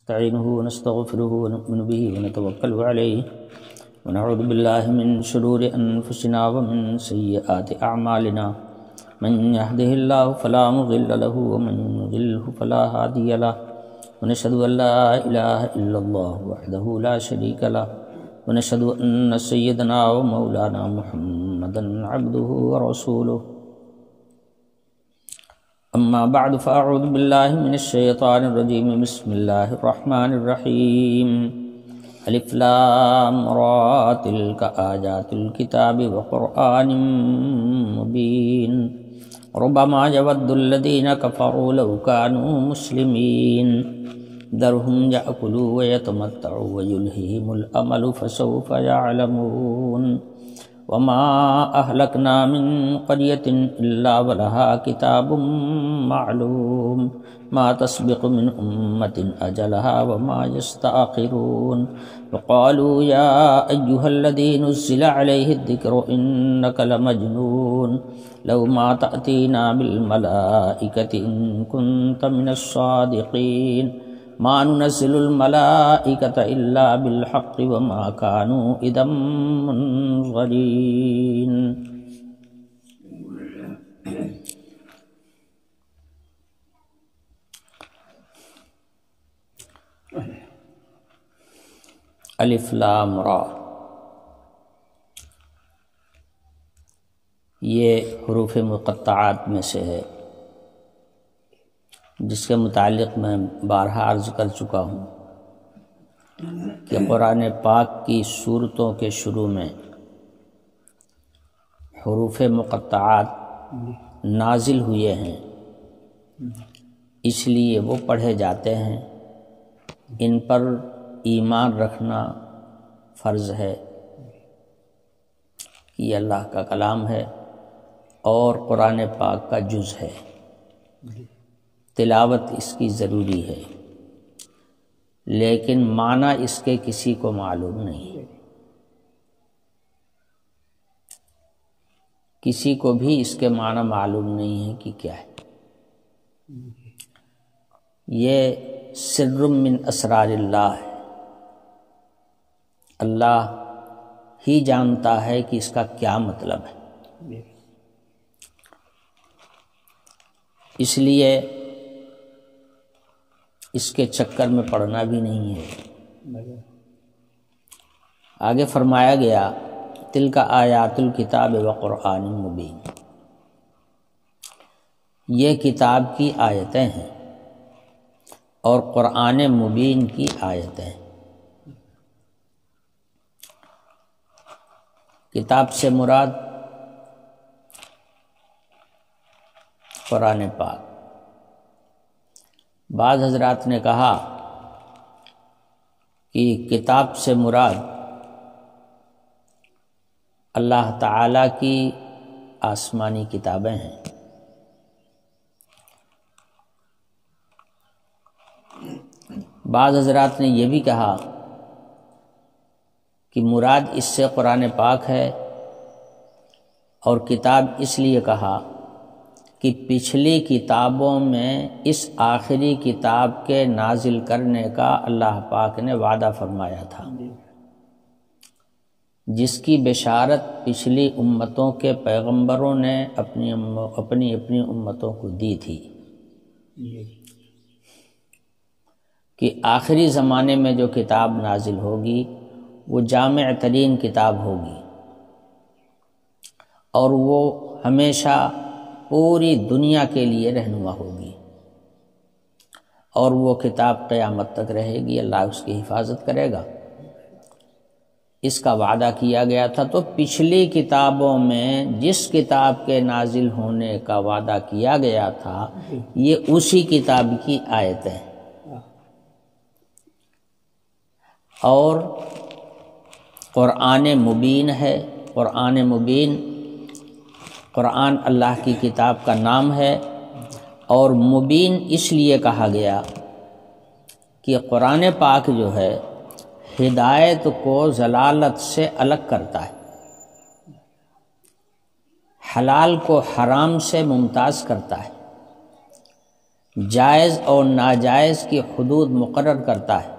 نستعينه ونستغفره ونؤمن به ونتوكل عليه ونعوذ بالله من شرور أنفسنا ومن سيئات أعمالنا من يهده الله فلا مضل له ومن يضلل فلا هادي له ونشهد أن لا إله إلا الله وحده لا شريك له ونشهد أن سيدنا ومولانا محمدا عبده ورسوله أما بعد فأعوذ بالله من الشيطان الرجيم بسم الله الرحمن الرحيم ألف لام را تلك آيات الكتاب وقرآن مبين ربما يود الذين كفروا لو كانوا مسلمين ذرهم يأكلوا ويتمتعوا ويلههم الأمل فسوف يعلمون وما أهلكنا من قرية إلا ولها كتاب معلوم ما تسبق من أمة أجلها وما يستأخرون وقالوا يا أيها الذي نزل عليه الذكر إنك لمجنون لو ما تأتينا بالملائكة إن كنت من الصادقين ما ننزل الملائكة إلا بالحق وما كانوا إذا منظرين. الف لام را، یہ حروف مقطعات میں سے ہے جس کے متعلق میں بارہا عرض کر چکا ہوں کہ قرآن پاک کی سورتوں کے شروع میں حروف مقطعات نازل ہوئے ہیں، اس لیے وہ پڑھے جاتے ہیں، ان پر ایمان رکھنا فرض ہے کہ یہ اللہ کا کلام ہے اور قرآن پاک کا جز ہے، تلاوت اس کی ضروری ہے، لیکن معنی اس کے کسی کو معلوم نہیں، کسی کو بھی اس کے معنی معلوم نہیں ہے کہ کیا ہے۔ یہ سر من اسرار اللہ ہے، اللہ ہی جانتا ہے کہ اس کا کیا مطلب ہے، اس لیے اس کے چکر میں پڑنا بھی نہیں ہے۔ آگے فرمایا گیا تلک آیات الکتاب وقرآن مبین، یہ کتاب کی آیتیں ہیں اور قرآن مبین کی آیتیں۔ کتاب سے مراد قرآن پاک۔ بعض حضرات نے کہا کہ کتاب سے مراد اللہ تعالیٰ کی آسمانی کتابیں ہیں، بعض حضرات نے یہ بھی کہا کہ مراد اس سے قرآن پاک ہے، اور کتاب اس لیے کہا کہ پچھلی کتابوں میں اس آخری کتاب کے نازل کرنے کا اللہ پاک نے وعدہ فرمایا تھا، جس کی بشارت پچھلی امتوں کے پیغمبروں نے اپنی امتوں کو دی تھی کہ آخری زمانے میں جو کتاب نازل ہوگی وہ جامع ترین کتاب ہوگی، اور وہ ہمیشہ پوری دنیا کے لیے رہنما ہوگی، اور وہ کتاب قیامت تک رہے گی، اللہ اس کی حفاظت کرے گا۔ اس کا وعدہ کیا گیا تھا، تو پچھلی کتابوں میں جس کتاب کے نازل ہونے کا وعدہ کیا گیا تھا یہ اسی کتاب کی آیتیں، اور قرآن مبین ہے۔ قرآن مبین، قرآن اللہ کی کتاب کا نام ہے، اور مبین اس لیے کہا گیا کہ قرآن پاک جو ہے ہدایت کو ضلالت سے الگ کرتا ہے، حلال کو حرام سے ممتاز کرتا ہے، جائز اور ناجائز کی حدود مقرر کرتا ہے۔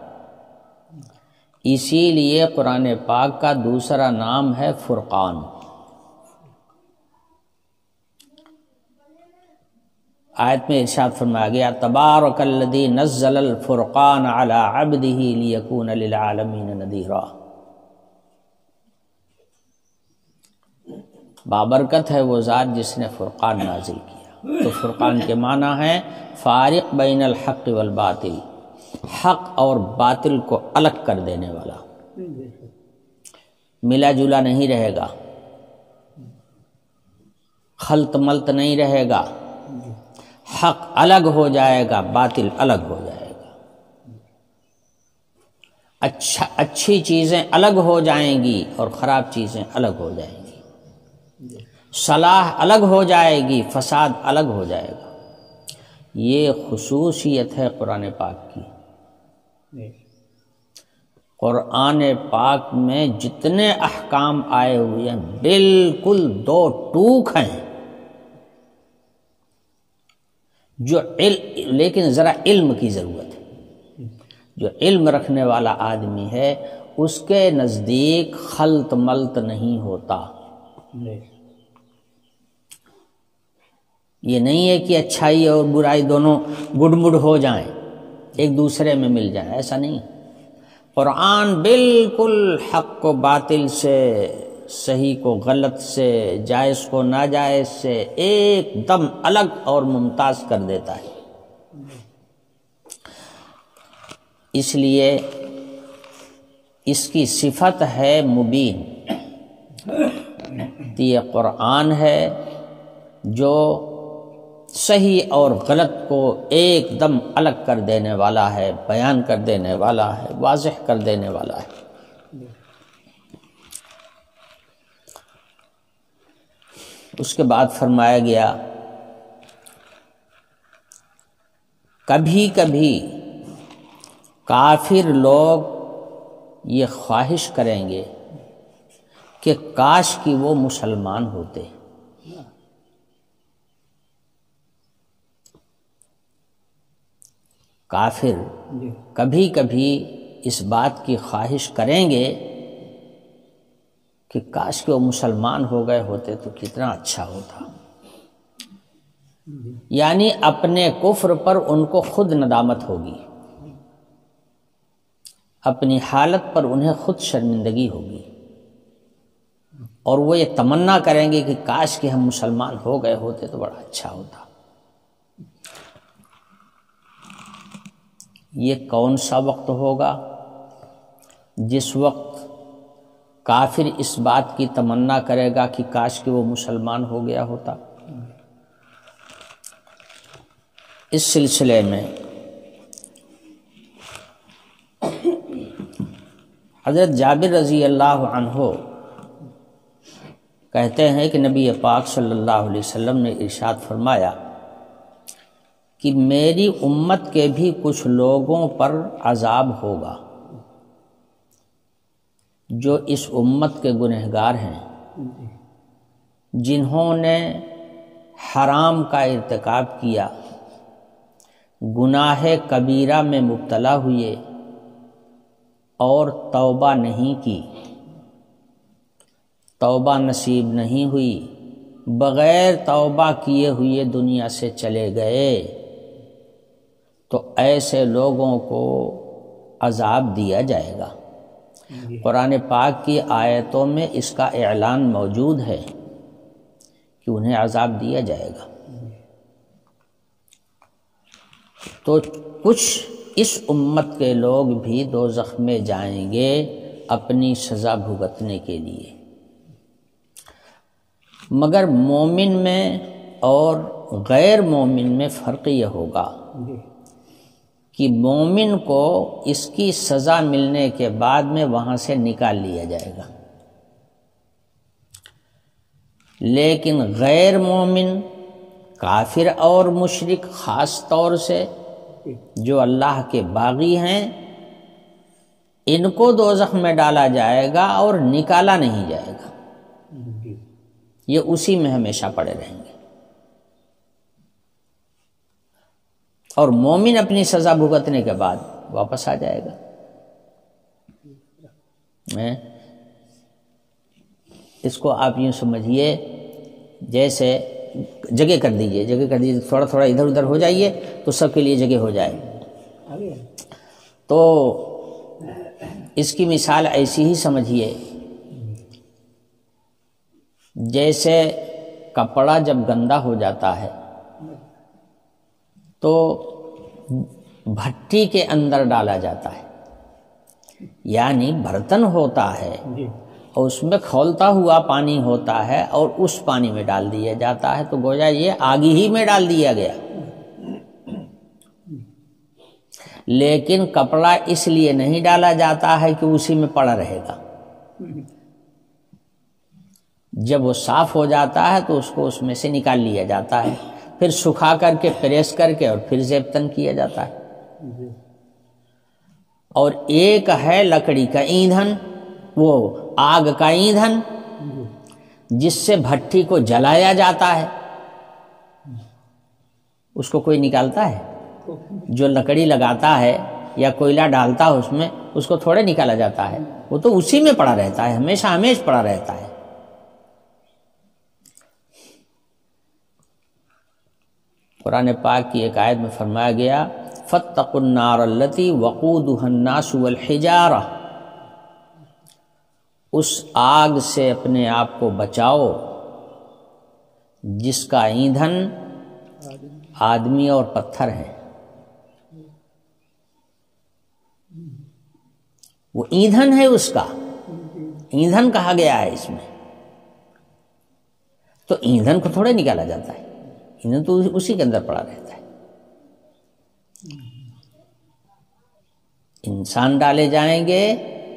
اسی لیے قرآن پاک کا دوسرا نام ہے فرقان۔ آیت میں ارشاد فرمایا گیا تبارک الذی نزل الفرقان علی عبدہ لیکون للعالمین نذیرا۔ بابرکت ہے وہ ذات جس نے فرقان نازل کیا۔ تو فرقان کے معنی ہے فارق بین الحق والباطل، حق اور باطل کو الگ کر دینے والا، ملا جلا نہیں رہے گا، خلط ملط نہیں رہے گا، حق الگ ہو جائے گا، باطل الگ ہو جائے گا، اچھی چیزیں الگ ہو جائیں گی اور خراب چیزیں الگ ہو جائیں گی، صلاح الگ ہو جائے گی، فساد الگ ہو جائے گا۔ یہ خصوصیت ہے قرآن پاک کی۔ قرآن پاک میں جتنے احکام آئے ہوئے ہیں بالکل دو ٹوک ہیں، جو لیکن ذرا علم کی ضرورت ہے۔ جو علم رکھنے والا آدمی ہے اس کے نزدیک خلط ملط نہیں ہوتا۔ یہ نہیں ہے کہ اچھائی اور برائی دونوں گڈ مڈ ہو جائیں، ایک دوسرے میں مل جائیں، ایسا نہیں۔ قرآن بالکل حق کو باطل سے، صحیح کو غلط سے، جائز کو ناجائز سے ایک دم الگ اور ممتاز کر دیتا ہے۔ اس لیے اس کی صفت ہے مبین۔ یہ قرآن ہے جو صحیح اور غلط کو ایک دم الگ کر دینے والا ہے، بیان کر دینے والا ہے، واضح کر دینے والا ہے۔ اس کے بعد فرمایا گیا کبھی کبھی کافر لوگ یہ خواہش کریں گے کہ کاش کہ وہ مسلمان ہوتے۔ کافر کبھی کبھی اس بات کی خواہش کریں گے کہ کاش کہ وہ مسلمان ہو گئے ہوتے تو کتنا اچھا ہوتا۔ یعنی اپنے کفر پر ان کو خود ندامت ہوگی، اپنی حالت پر انہیں خود شرمندگی ہوگی، اور وہ یہ تمنا کریں گے کہ کاش کہ ہم مسلمان ہو گئے ہوتے تو بڑا اچھا ہوتا۔ یہ کون سا وقت ہوگا جس وقت کافر اس بات کی تمنا کرے گا کہ کاش کہ وہ مسلمان ہو گیا ہوتا؟ اس سلسلے میں حضرت جابر رضی اللہ عنہ کہتے ہیں کہ نبی پاک صلی اللہ علیہ وسلم نے ارشاد فرمایا کہ میری امت کے بھی کچھ لوگوں پر عذاب ہوگا جو اس امت کے گنہگار ہیں، جنہوں نے حرام کا ارتکاب کیا، گناہ کبیرہ میں مبتلا ہوئے اور توبہ نہیں کی، توبہ نصیب نہیں ہوئی، بغیر توبہ کیے ہوئے دنیا سے چلے گئے، تو ایسے لوگوں کو عذاب دیا جائے گا۔ قرآن پاک کی آیتوں میں اس کا اعلان موجود ہے کہ انہیں عذاب دیا جائے گا۔ تو کچھ اس امت کے لوگ بھی دوزخ میں جائیں گے اپنی سزا بھگتنے کے لیے، مگر مومن میں اور غیر مومن میں فرق یہ ہوگا کہ مومن کو اس کی سزا ملنے کے بعد میں وہاں سے نکال لیا جائے گا، لیکن غیر مومن، کافر اور مشرک خاص طور سے جو اللہ کے باغی ہیں، ان کو دوزخ میں ڈالا جائے گا اور نکالا نہیں جائے گا، یہ اسی میں ہمیشہ پڑے رہیں گے۔ اور مومن اپنی سزا بھگتنے کے بعد واپس آ جائے گا۔ اس کو آپ یوں سمجھیے جیسے جگہ کر دیجئے تھوڑا تھوڑا ادھر ادھر ہو جائیے تو سب کے لیے جگہ ہو جائے۔ تو اس کی مثال ایسی ہی سمجھیے جیسے کپڑا جب گندا ہو جاتا ہے تو بھٹی کے اندر ڈالا جاتا ہے، یعنی برتن ہوتا ہے اور اس میں کھولتا ہوا پانی ہوتا ہے اور اس پانی میں ڈال دیا جاتا ہے، تو گویا یہ آگ ہی میں ڈال دیا گیا۔ لیکن کپڑا اس لیے نہیں ڈالا جاتا ہے کہ اسی میں پڑا رہے گا، جب وہ صاف ہو جاتا ہے تو اس کو اس میں سے نکال لیا جاتا ہے، پھر سکھا کر کے پریس کر کے اور پھر زیبتن کیا جاتا ہے۔ اور ایک ہے لکڑی کا ایندھن، وہ آگ کا ایندھن جس سے بھٹی کو جلایا جاتا ہے، اس کو کوئی نکالتا ہے؟ جو لکڑی لگاتا ہے یا کوئلہ ڈالتا ہے اس میں، اس کو تھوڑے نکالا جاتا ہے، وہ تو اسی میں پڑا رہتا ہے، ہمیشہ ہمیش پڑا رہتا ہے۔ قرآن پاک کی ایک آیت میں فرمایا گیا فَاتَّقُوا النَّارَ الَّتِي وَقُودُهَا النَّاسُ وَالْحِجَارَةُ، اس آگ سے اپنے آپ کو بچاؤ جس کا ایندھن آدمی اور پتھر ہے۔ وہ ایندھن ہے، اس کا ایندھن کہا گیا ہے اس میں، تو ایندھن کو تھوڑے نکالا جاتا ہے، ایندھن تو اسی کے اندر پڑا رہتا ہے۔ انسان ڈالے جائیں گے،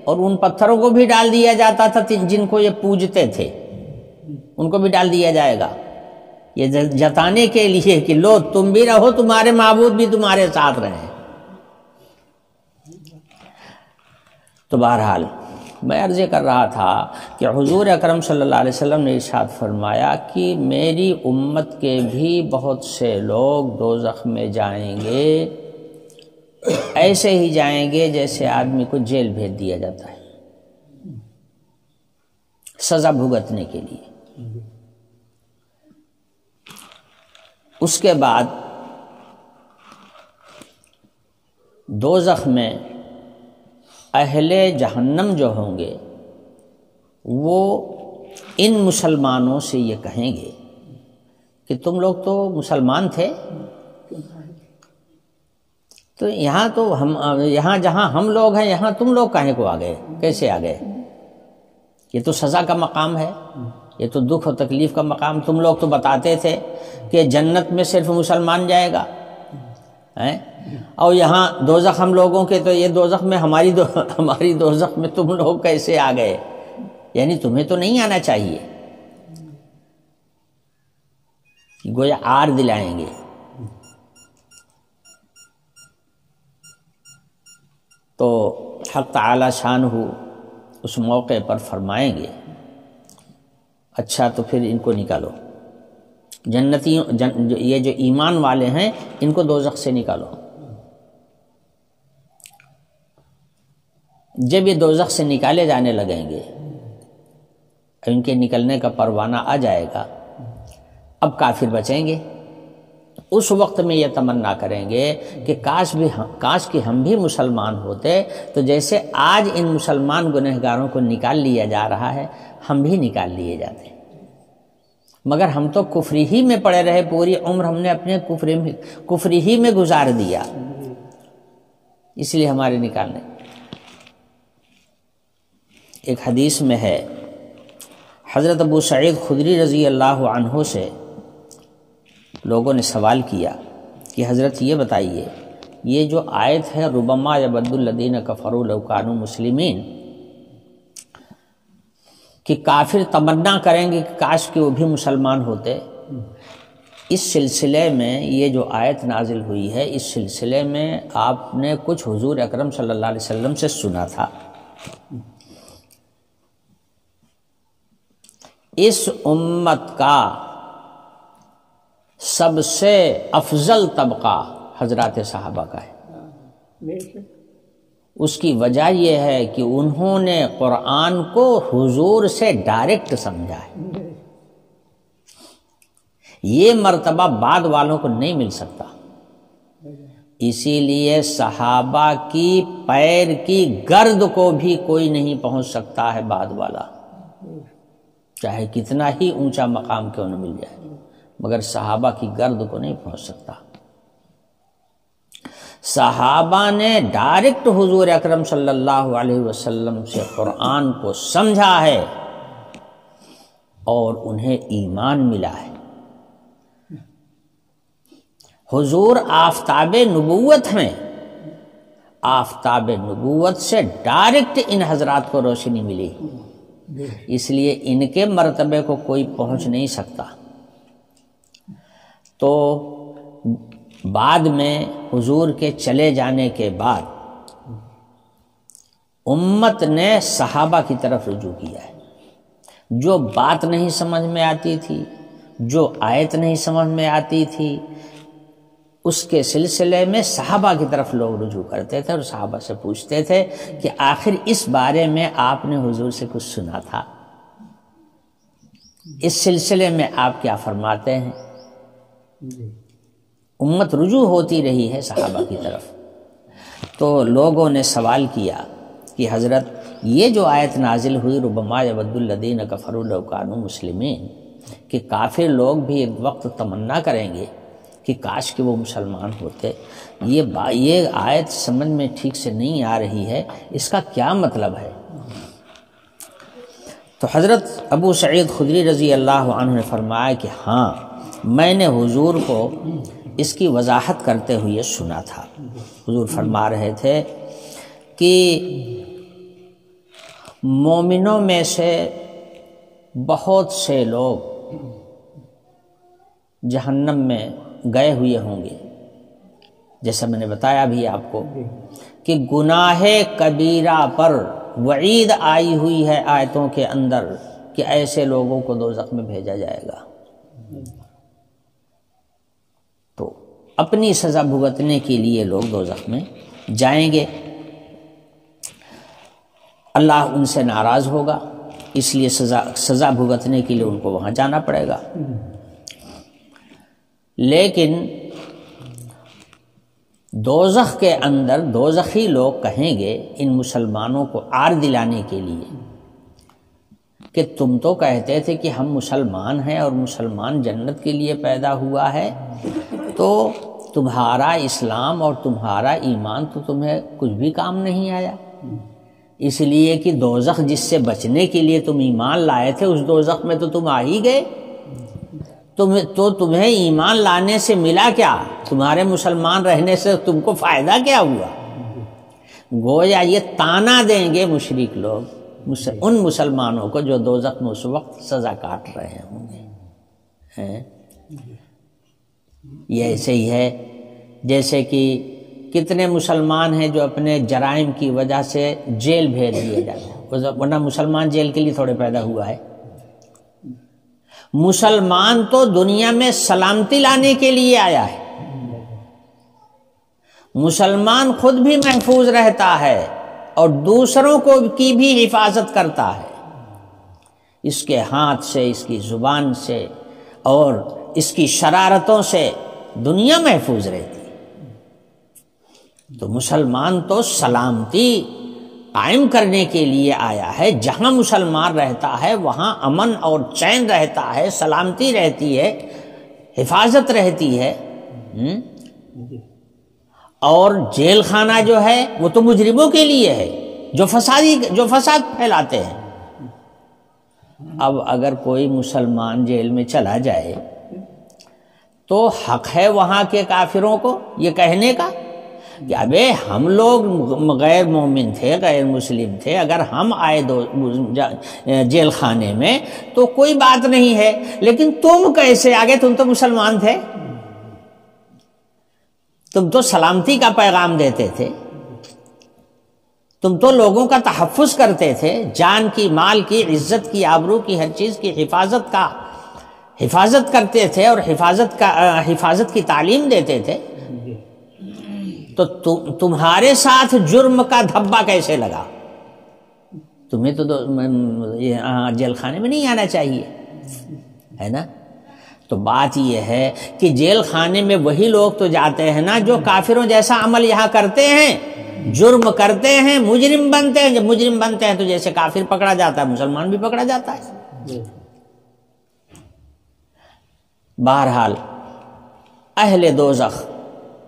اور ان پتھروں کو بھی ڈال دیا جاتا تھا جن کو یہ پوجتے تھے، ان کو بھی ڈال دیا جائے گا، یہ جتانے کے لیے کہ لو تم بھی رہو، تمہارے معبود بھی تمہارے ساتھ رہیں۔ تو بہرحال میں عرض کر رہا تھا کہ حضور اکرم صلی اللہ علیہ وسلم نے ارشاد فرمایا کہ میری امت کے بھی بہت سے لوگ دوزخ میں جائیں گے، ایسے ہی جائیں گے جیسے آدمی کو جیل بھیج دیا جاتا ہے سزا بھگتنے کے لیے۔ اس کے بعد دوزخ میں اہل جہنم جو ہوں گے وہ ان مسلمانوں سے یہ کہیں گے کہ تم لوگ تو مسلمان تھے، تو یہاں جہاں ہم لوگ ہیں یہاں تم لوگ کہیں کو آ گئے، کیسے آ گئے؟ یہ تو سزا کا مقام ہے، یہ تو دکھ و تکلیف کا مقام۔ تم لوگ تو بتاتے تھے کہ جنت میں صرف مسلمان جائے گا، اور یہاں دوزخ ہم لوگوں کے، تو یہ دوزخ میں ہماری دوزخ میں تم لوگ کیسے آ گئے؟ یعنی تمہیں تو نہیں آنا چاہیے، گویا آر دلائیں گے۔ تو حق تعالی شانہ اس موقع پر فرمائیں گے اچھا تو پھر ان کو نکالو، یہ جو ایمان والے ہیں ان کو دوزخ سے نکالو۔ جب یہ دوزخ سے نکالے جانے لگیں گے، ان کے نکلنے کا پروانہ آ جائے گا، اب کافر بچیں گے۔ اس وقت میں یہ تمنا کریں گے کہ کاش کہ ہم بھی مسلمان ہوتے، تو جیسے آج ان مسلمان گنہگاروں کو نکال لیا جا رہا ہے ہم بھی نکال لیے جاتے، مگر ہم تو کفر ہی میں پڑے رہے، پوری عمر ہم نے اپنے کفر ہی میں گزار دیا، اس لیے ہمارے نکالنے۔ ایک حدیث میں ہے، حضرت ابو سعید خدری رضی اللہ عنہ سے لوگوں نے سوال کیا کہ حضرت یہ بتائیے، یہ جو آیت ہے ربما یود الذین کفروا لو کانوا مسلمین، کہ کافر تمنا کریں گے کہ کاش کہ وہ بھی مسلمان ہوتے، اس سلسلے میں یہ جو آیت نازل ہوئی ہے، اس سلسلے میں آپ نے کچھ حضور اکرم صلی اللہ علیہ وسلم سے سنا تھا۔ اس امت کا سب سے افضل طبقہ حضرات صحابہ کا ہے۔ اس کی وجہ یہ ہے کہ انہوں نے قرآن کو حضور سے ڈائریکٹ سمجھا ہے۔ یہ مرتبہ بعد والوں کو نہیں مل سکتا، اسی لیے صحابہ کی پیر کی گرد کو بھی کوئی نہیں پہنچ سکتا ہے بعد والا، چاہے کتنا ہی اونچا مقام کیوں نہ مل جائے، مگر صحابہ کی گرد کو نہیں پہنچ سکتا۔ صحابہ نے ڈائریکٹ حضور اکرم صلی اللہ علیہ وسلم سے قرآن کو سمجھا ہے اور انہیں ایمان ملا ہے۔ حضور آفتاب نبوت ہیں، آفتاب نبوت سے ڈائریکٹ ان حضرات کو روشنی ملی، اس لیے ان کے مرتبے کو کوئی پہنچ نہیں سکتا۔ تو بعد میں حضور کے چلے جانے کے بعد امت نے صحابہ کی طرف رجوع کیا ہے۔ جو بات نہیں سمجھ میں آتی تھی، جو آیت نہیں سمجھ میں آتی تھی، اس کے سلسلے میں صحابہ کی طرف لوگ رجوع کرتے تھے اور صحابہ سے پوچھتے تھے کہ آخر اس بارے میں آپ نے حضور سے کچھ سنا تھا، اس سلسلے میں آپ کیا فرماتے ہیں؟ امت رجوع ہوتی رہی ہے صحابہ کی طرف۔ تو لوگوں نے سوال کیا کہ حضرت یہ جو آیت نازل ہوئی ربما یود الذین کفروا لو کانوا مسلمین، کہ کافر لوگ بھی ایک وقت تمنا کریں گے کہ کاش کہ وہ مسلمان ہوتے، یہ آیت سمجھ میں ٹھیک سے نہیں آ رہی ہے، اس کا کیا مطلب ہے؟ تو حضرت ابو سعید خدری رضی اللہ عنہ نے فرمایا کہ ہاں، میں نے حضور کو اس کی وضاحت کرتے ہوئے سنا تھا۔ حضور فرما رہے تھے کہ مومنوں میں سے بہت سے لوگ جہنم میں گئے ہوئے ہوں گے، جیسا میں نے بتایا بھی آپ کو کہ گناہ کبیرہ پر وعید آئی ہوئی ہے آیتوں کے اندر کہ ایسے لوگوں کو دوزخ میں بھیجا جائے گا، تو اپنی سزا بھگتنے کے لیے لوگ دوزخ میں جائیں گے۔ اللہ ان سے ناراض ہوگا، اس لیے سزا بھگتنے کے لیے ان کو وہاں جانا پڑے گا۔ لیکن دوزخ کے اندر دوزخی لوگ کہیں گے ان مسلمانوں کو عار دلانے کے لیے کہ تم تو کہتے تھے کہ ہم مسلمان ہیں اور مسلمان جنت کے لیے پیدا ہوا ہے، تو تمہارا اسلام اور تمہارا ایمان تو تمہیں کچھ بھی کام نہیں آیا، اس لیے کہ دوزخ جس سے بچنے کے لیے تم ایمان لائے تھے اس دوزخ میں تو تم آ ہی گئے، تمہیں ایمان لانے سے ملا کیا؟ تمہارے مسلمان رہنے سے تم کو فائدہ کیا ہوا؟ گویا یہ تانا دیں گے مشرک لوگ ان مسلمانوں کو جو دوزخ میں اس وقت سزا کاٹ رہے ہوں گے۔ یہ ایسے ہی ہے جیسے کہ کتنے مسلمان ہیں جو اپنے جرائم کی وجہ سے جیل بھیج دیے جاتے ہیں، ورنہ مسلمان جیل کے لیے تھوڑے پیدا ہوا ہے۔ مسلمان تو دنیا میں سلامتی لانے کے لیے آیا ہے، مسلمان خود بھی محفوظ رہتا ہے اور دوسروں کو کی بھی حفاظت کرتا ہے، اس کے ہاتھ سے، اس کی زبان سے اور اس کی شرارتوں سے دنیا محفوظ رہتی ہے۔ تو مسلمان تو سلامتی قائم کرنے کے لیے آیا ہے، جہاں مسلمان رہتا ہے وہاں امن اور چین رہتا ہے، سلامتی رہتی ہے، حفاظت رہتی ہے۔ اور جیل خانہ جو ہے وہ تو مجرموں کے لیے ہے جو فساد پھیلاتے ہیں۔ اب اگر کوئی مسلمان جیل میں چلا جائے تو حق ہے وہاں کے کافروں کو یہ کہنے کا کہ ابے ہم لوگ غیر مومن تھے، غیر مسلم تھے، اگر ہم آئے جیل خانے میں تو کوئی بات نہیں ہے، لیکن تم کیسے آگے؟ تم تو مسلمان تھے، تم تو سلامتی کا پیغام دیتے تھے، تم تو لوگوں کا تحفظ کرتے تھے، جان کی، مال کی، عزت کی، آبرو کی، ہر چیز کی حفاظت کرتے تھے اور حفاظت کی تعلیم دیتے تھے، تو تمہارے ساتھ جرم کا دھبا کیسے لگا؟ تمہیں تو جیل خانے میں نہیں آنا چاہیے، ہے نا؟ تو بات یہ ہے کہ جیل خانے میں وہی لوگ تو جاتے ہیں نا جو کافروں جیسا عمل یہاں کرتے ہیں، جرم کرتے ہیں، مجرم بنتے ہیں۔ جب مجرم بنتے ہیں تو جیسے کافر پکڑا جاتا ہے، مسلمان بھی پکڑا جاتا ہے۔ بہرحال اہل دوزخ،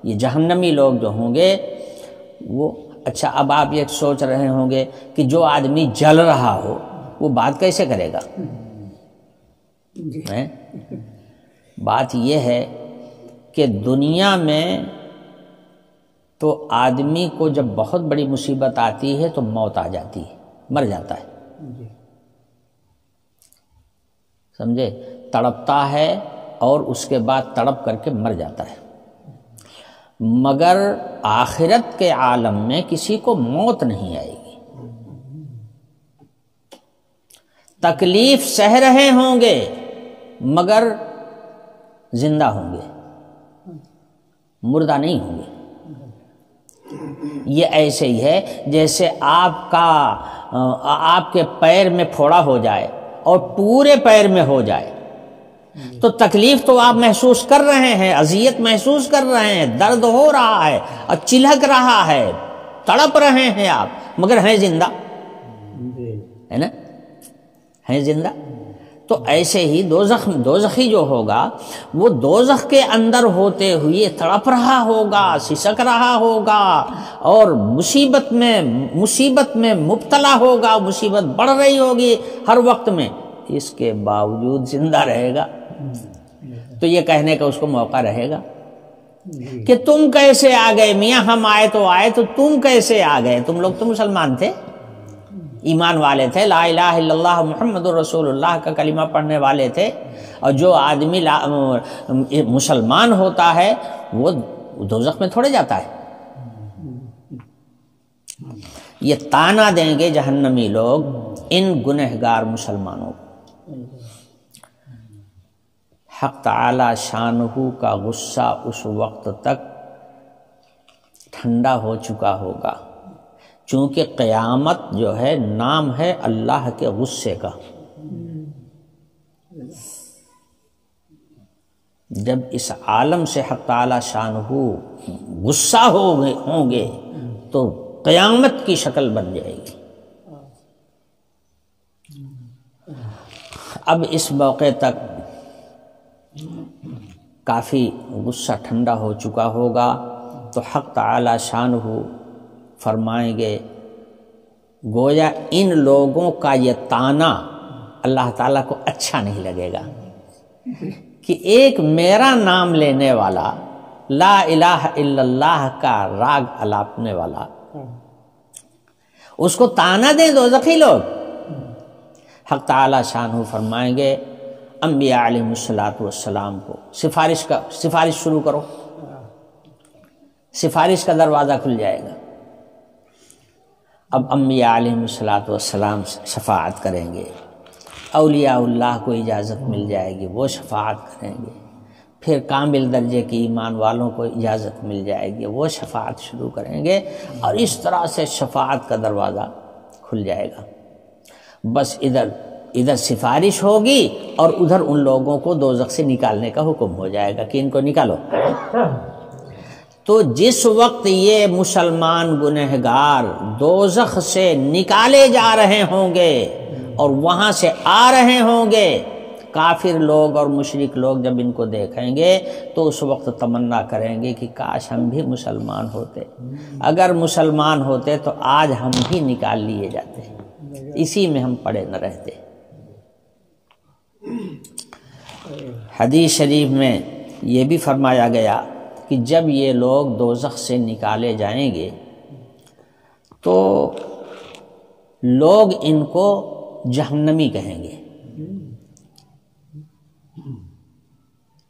یہ جہنمی لوگ جو ہوں گے وہ، اچھا اب آپ یہ سوچ رہے ہوں گے کہ جو آدمی جل رہا ہو وہ بات کیسے کرے گا؟ بات یہ ہے کہ دنیا میں تو آدمی کو جب بہت بڑی مصیبت آتی ہے تو موت آ جاتی ہے، مر جاتا ہے، سمجھے؟ تڑپتا ہے اور اس کے بعد تڑپ کر کے مر جاتا ہے۔ مگر آخرت کے عالم میں کسی کو موت نہیں آئے گی، تکلیف سہ رہے ہوں گے مگر زندہ ہوں گے، مردہ نہیں ہوں گے۔ یہ ایسے ہی ہے جیسے آپ کے پیر میں پھوڑا ہو جائے اور پورے پیر میں ہو جائے تو تکلیف تو آپ محسوس کر رہے ہیں، اذیت محسوس کر رہے ہیں، درد ہو رہا ہے اور چلہک رہا ہے، تڑپ رہے ہیں آپ، مگر ہیں زندہ، ہے نا؟ ہیں زندہ۔ تو ایسے ہی دوزخی جو ہوگا وہ دوزخ کے اندر ہوتے ہوئے تڑپ رہا ہوگا، سسک رہا ہوگا اور مصیبت میں مبتلا ہوگا، مصیبت بڑھ رہی ہوگی ہر وقت میں، اس کے باوجود زندہ رہے گا۔ تو یہ کہنے کا اس کو موقع رہے گا کہ تم کیسے آ گئے میاں، ہم آئے تو تم کیسے آ گئے؟ تم لوگ تو مسلمان تھے، ایمان والے تھے، لا الہ الا اللہ محمد رسول اللہ کا کلمہ پڑھنے والے تھے، اور جو آدمی مسلمان ہوتا ہے وہ دوزخ میں تھوڑے جاتا ہے۔ یہ تانا دیں گے جہنمی لوگ ان گنہگار مسلمانوں کو۔ حق تعالی شانہ کا غصہ اس وقت تک ٹھنڈا ہو چکا ہوگا، چونکہ قیامت جو ہے نام ہے اللہ کے غصے کا۔ جب اس عالم سے حق تعالی شانہ غصہ ہوں گے تو قیامت کی شکل بن جائے گی۔ اب اس موقع تک کافی غصہ ٹھنڈا ہو چکا ہوگا تو حق تعالی شانہ فرمائیں گے گویا ان لوگوں کا یہ طعنہ اللہ تعالیٰ کو اچھا نہیں لگے گا کہ ایک میرا نام لینے والا، لا الہ الا اللہ کا راگ الاپنے والا، اس کو طعنہ دیں دوزخی لوگ۔ حق تعالی شانہ فرمائیں گے انبیاء علیہ الصلوۃ والسلام کو سفارش شروع کرو، سفارش کا دروازہ کھل جائے گا۔ اب انبیاء علیہ الصلوۃ والسلام شفاعت کریں گے، اولیاء اللہ کو اجازت مل جائے گی، وہ شفاعت کریں گے، پھر کامل درجے کی ایمان والوں کو اجازت مل جائے گی، وہ شفاعت شروع کریں گے، اور اس طرح سے شفاعت کا دروازہ کھل جائے گا۔ بس ادھر سفارش ہوگی اور ادھر ان لوگوں کو دوزخ سے نکالنے کا حکم ہو جائے گا کہ ان کو نکالو۔ تو جس وقت یہ مسلمان گنہگار دوزخ سے نکالے جا رہے ہوں گے اور وہاں سے آ رہے ہوں گے، کافر لوگ اور مشرک لوگ جب ان کو دیکھیں گے تو اس وقت تمنا کریں گے کہ کاش ہم بھی مسلمان ہوتے، اگر مسلمان ہوتے تو آج ہم بھی نکال لیے جاتے، اسی میں ہم پڑے نہ رہتے۔ حدیث شریف میں یہ بھی فرمایا گیا کہ جب یہ لوگ دوزخ سے نکالے جائیں گے تو لوگ ان کو جہنمی کہیں گے،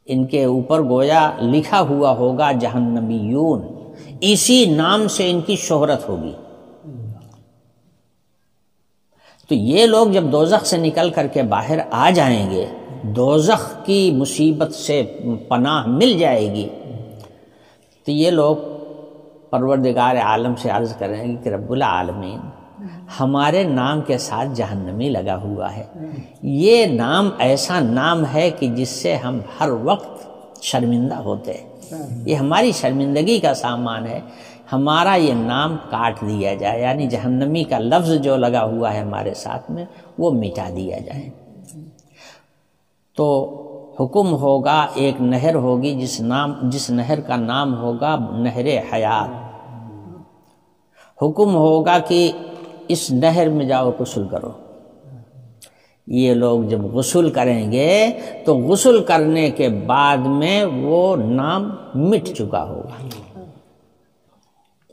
ان کے اوپر گویا لکھا ہوا ہوگا جہنمیون، اسی نام سے ان کی شہرت ہوگی۔ تو یہ لوگ جب دوزخ سے نکل کر کے باہر آ جائیں گے، دوزخ کی مصیبت سے پناہ مل جائے گی، تو یہ لوگ پروردگار عالم سے عرض کریں گے کہ رب العالمین ہمارے نام کے ساتھ جہنمی لگا ہوا ہے، یہ نام ایسا نام ہے کہ جس سے ہم ہر وقت شرمندہ ہوتے ہیں، یہ ہماری شرمندگی کا سامان ہے، ہمارا یہ نام کاٹ دیا جائے، یعنی جہنمی کا لفظ جو لگا ہوا ہے ہمارے ساتھ میں وہ مٹا دیا جائے۔ تو حکم ہوگا، ایک نہر ہوگی جس نہر کا نام ہوگا نہر حیات، حکم ہوگا کہ اس نہر میں جاؤ غسل کرو۔ یہ لوگ جب غسل کریں گے تو غسل کرنے کے بعد میں وہ نام مٹ چکا ہوگا،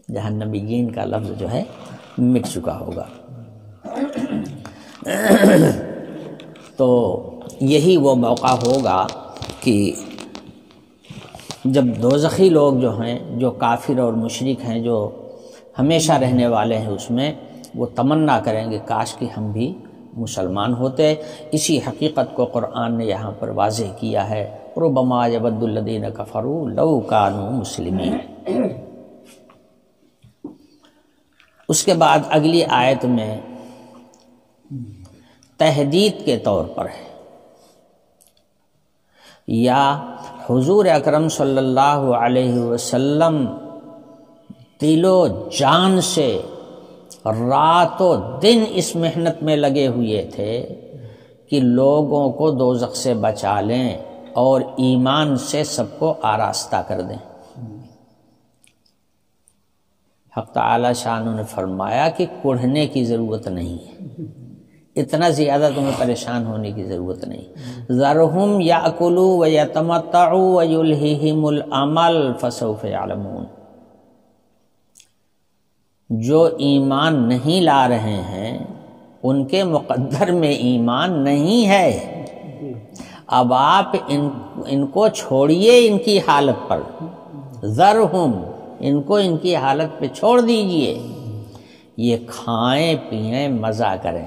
جہنمیین کا لفظ جو ہے مٹ چکا ہوگا۔ تو یہی وہ موقع ہوگا کہ جب دوزخی لوگ جو ہیں، جو کافر اور مشرک ہیں، جو ہمیشہ رہنے والے ہیں اس میں، وہ تمنا کریں گے کاش کہ ہم بھی مسلمان ہوتے۔ اسی حقیقت کو قرآن نے یہاں پر واضح کیا ہے، ربما یود الذین کفروا لو کانوا مسلمین۔ اس کے بعد اگلی آیت میں تہدید کے طور پر ہے، یا حضور اکرم صلی اللہ علیہ وسلم دل و جان سے رات و دن اس محنت میں لگے ہوئے تھے کہ لوگوں کو دوزخ سے بچا لیں اور ایمان سے سب کو آراستہ کر دیں۔ حق تعالی شانہ نے فرمایا کہ کڑھنے کی ضرورت نہیں ہے، اتنا زیادہ تمہیں پریشان ہونے کی ضرورت نہیں۔ ذرہم یاکلوا ویتمتعوا ویلہہم الامل فسوف یعلمون۔ جو ایمان نہیں لا رہے ہیں ان کے مقدر میں ایمان نہیں ہے، اب آپ ان کو چھوڑیے ان کی حالت پر، ذرہم، ان کو ان کی حالت پہ چھوڑ دیجئے، یہ کھائیں پئیں مزہ کریں،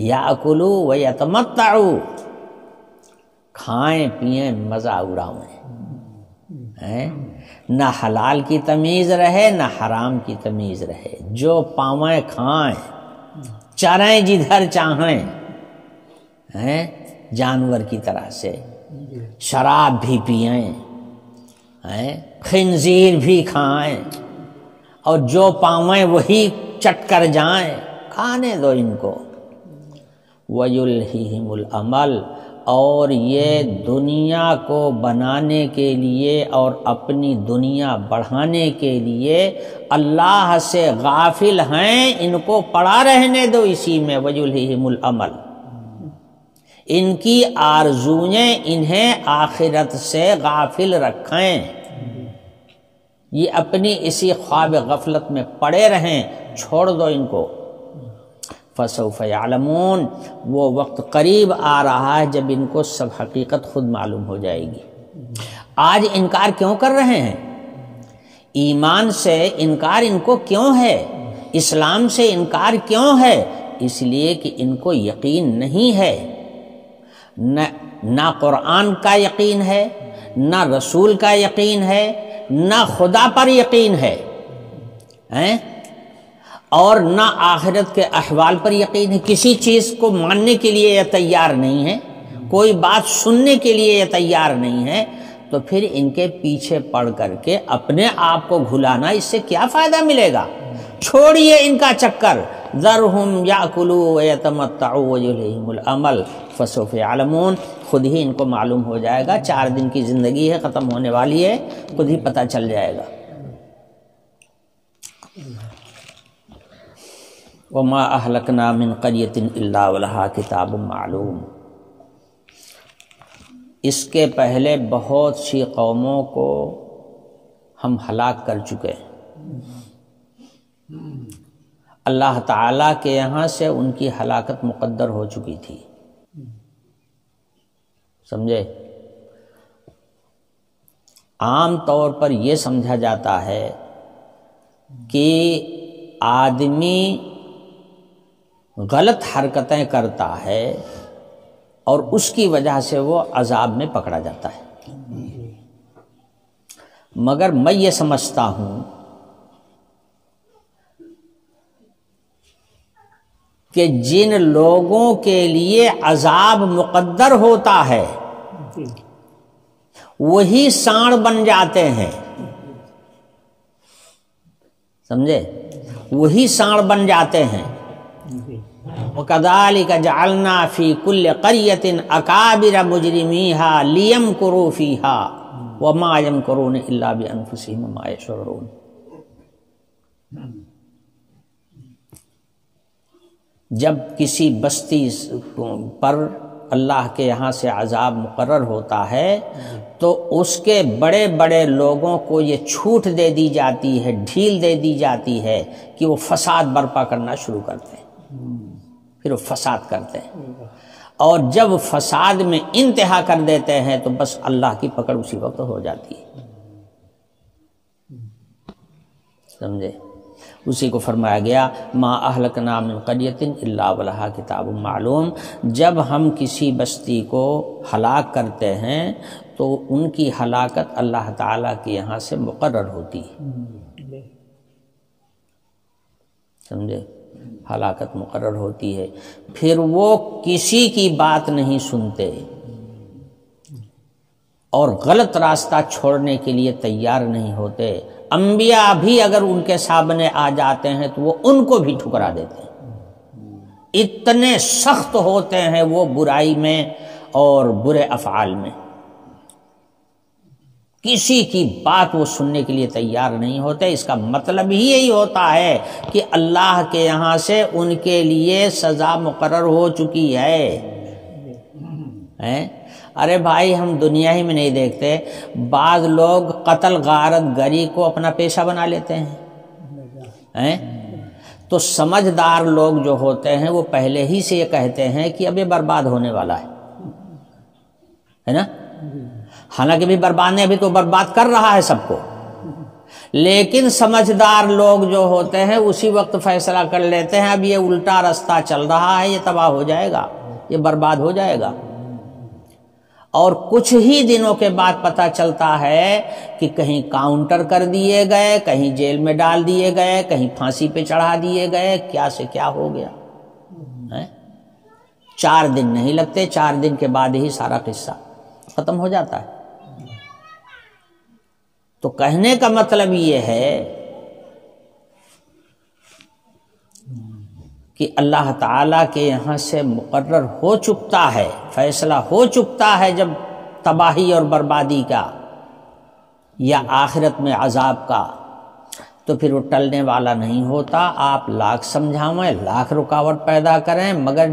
یاکلوا ویتمتعوا، کھائیں پئیں مزہ اڑائیں، نہ حلال کی تمیز رہے نہ حرام کی تمیز رہے، جو پاویں کھائیں، چریں جدھر چاہیں، جانور کی طرح سے، شراب بھی پئیں، خنزیر بھی کھائیں، اور جو پاویں وہی چٹ کر جائیں، کھانے دو ان کو۔ وَيُلْهِهِمُ الْعَمَلُ، اور یہ دنیا کو بنانے کے لیے اور اپنی دنیا بڑھانے کے لیے اللہ سے غافل ہیں، ان کو پڑا رہنے دو اسی میں۔ وَيُلْهِهِمُ الْعَمَلُ، ان کی آرزوئیں انہیں آخرت سے غافل رکھیں، یہ اپنی اسی خواب غفلت میں پڑے رہیں، چھوڑ دو ان کو۔ فسوف یعلمون، وہ وقت قریب آ رہا ہے جب ان کو سب حقیقت خود معلوم ہو جائے گی۔ آج انکار کیوں کر رہے ہیں؟ ایمان سے انکار ان کو کیوں ہے؟ اسلام سے انکار کیوں ہے؟ اس لیے کہ ان کو یقین نہیں ہے، نہ قرآن کا یقین ہے، نہ رسول کا یقین ہے، نہ خدا پر یقین ہے، اور نہ آخرت کے احوال پر یقین ہے۔ کسی چیز کو ماننے کے لیے یہ تیار نہیں ہے، کوئی بات سننے کے لیے یہ تیار نہیں ہے، تو پھر ان کے پیچھے پڑ کر کے اپنے آپ کو گھلانا، اس سے کیا فائدہ ملے گا؟ چھوڑیے ان کا چکر۔ ذرہم یاکلوا ویتمتعوا ویلہہم الامل فسوف یعلمون، خود ہی ان کو معلوم ہو جائے گا، 4 دن کی زندگی ہے، ختم ہونے والی ہے، خود ہی پتہ چل جائے گا۔ وما اہلکنا من قریۃ الا ولہا کتاب معلوم، اس کے پہلے بہت سی قوموں کو ہم ہلاک کر چکے، اللہ تعالیٰ کے یہاں سے ان کی ہلاکت مقدر ہو چکی تھی، سمجھے؟ عام طور پر یہ سمجھا جاتا ہے کہ آدمی غلط حرکتیں کرتا ہے اور اس کی وجہ سے وہ عذاب میں پکڑا جاتا ہے، مگر میں یہ سمجھتا ہوں کہ جن لوگوں کے لیے عذاب مقدر ہوتا ہے وہی سانڑ بن جاتے ہیں، سمجھے؟ وہی سانڑ بن جاتے ہیں۔ وَكَذَلِكَ جَعَلْنَا فِي كُلِّ قَرْيَةٍ أَكَابِرَ مُجْرِمِيهَا لِيَمْكُرُوا فِيهَا وَمَا يَمْكُرُونَ إِلَّا بِأَنفُسِهِمْ وَمَا يَشْعُرُونَ۔ جب کسی بستی پر اللہ کے یہاں سے عذاب مقرر ہوتا ہے تو اس کے بڑے بڑے لوگوں کو یہ چھوٹ دے دی جاتی ہے، ڈھیل دے دی جاتی ہے کہ وہ فساد برپا کرنا شروع کرتے ہیں، پھر وہ فساد کرتے ہیں، اور جب فساد میں انتہا کر دیتے ہیں تو بس اللہ کی پکڑ اسی وقت ہو جاتی ہے، سمجھے؟ اسی کو فرمایا گیا ما اہلکنا من قریۃ الا ولہا کتاب معلوم، جب ہم کسی بستی کو ہلاک کرتے ہیں تو ان کی ہلاکت اللہ تعالیٰ کے یہاں سے مقرر ہوتی ہے، سمجھے؟ ہلاکت مقرر ہوتی ہے، پھر وہ کسی کی بات نہیں سنتے اور غلط راستہ چھوڑنے کے لیے تیار نہیں ہوتے۔ انبیاء بھی اگر ان کے سامنے آ جاتے ہیں تو وہ ان کو بھی ٹھکرا دیتے ہیں، اتنے سخت ہوتے ہیں وہ برائی میں اور برے افعال میں، کسی کی بات وہ سننے کے لیے تیار نہیں ہوتے۔ اس کا مطلب ہی یہی ہوتا ہے کہ اللہ کے یہاں سے ان کے لیے سزا مقرر ہو چکی ہے۔ ارے بھائی ہم دنیا ہی میں نہیں دیکھتے، بعض لوگ قتل غارت گری کو اپنا پیشہ بنا لیتے ہیں، تو سمجھدار لوگ جو ہوتے ہیں وہ پہلے ہی سے یہ کہتے ہیں کہ اب یہ برباد ہونے والا ہے نا، حالانکہ بھی برباد نہیں، ابھی تو برباد کر رہا ہے سب کو، لیکن سمجھدار لوگ جو ہوتے ہیں اسی وقت فیصلہ کر لیتے ہیں اب یہ الٹا راستہ چل رہا ہے، یہ تباہ ہو جائے گا، یہ برباد ہو جائے گا، اور کچھ ہی دنوں کے بعد پتہ چلتا ہے کہ کہیں کاؤنٹر کر دیے گئے، کہیں جیل میں ڈال دیے گئے، کہیں پھانسی پہ چڑھا دیے گئے، کیا سے کیا ہو گیا۔ 4 دن نہیں لگتے، 4 دن کے بعد ہی سارا قصہ ختم ہو جاتا ہے۔ تو کہنے کا مطلب یہ ہے کہ اللہ تعالیٰ کے یہاں سے مقرر ہو چکتا ہے، فیصلہ ہو چکتا ہے جب تباہی اور بربادی کا یا آخرت میں عذاب کا، تو پھر وہ ٹلنے والا نہیں ہوتا۔ آپ لاکھ سمجھاویں، لاکھ رکاوٹ پیدا کریں، مگر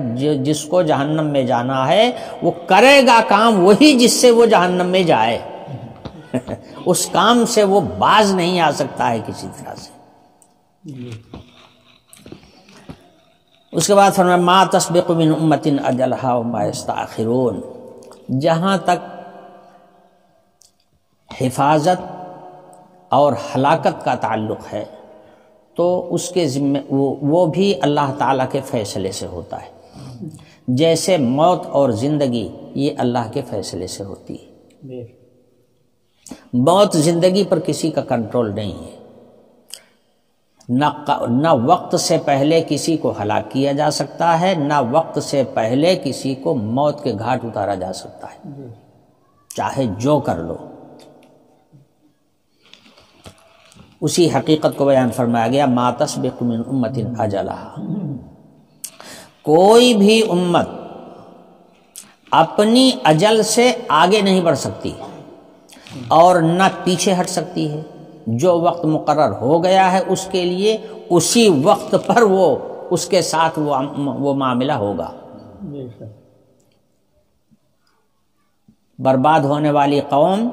جس کو جہنم میں جانا ہے وہ کرے گا کام وہی جس سے وہ جہنم میں جائے، اس کام سے وہ باز نہیں آ سکتا ہے کسی طرح سے۔ اس کے بعد فرمایا ما تسبق من امۃ اجلها وما یستأخرون، جہاں تک حفاظت اور ہلاکت کا تعلق ہے تو اس کے ذمہ وہ بھی اللہ تعالیٰ کے فیصلے سے ہوتا ہے، جیسے موت اور زندگی یہ اللہ کے فیصلے سے ہوتی ہے۔ موت زندگی پر کسی کا کنٹرول نہیں ہے، نہ وقت سے پہلے کسی کو ہلاک کیا جا سکتا ہے، نہ وقت سے پہلے کسی کو موت کے گھاٹ اتارا جا سکتا ہے، چاہے جو کر لو۔ اسی حقیقت کو بیان فرمایا گیا ما تسبق من امۃ اجلها، کوئی بھی امت اپنی اجل سے آگے نہیں بڑھ سکتی اور نہ پیچھے ہٹ سکتی ہے۔ جو وقت مقرر ہو گیا ہے اس کے لیے اسی وقت پر وہ اس کے ساتھ وہ معاملہ ہوگا۔ برباد ہونے والی قوم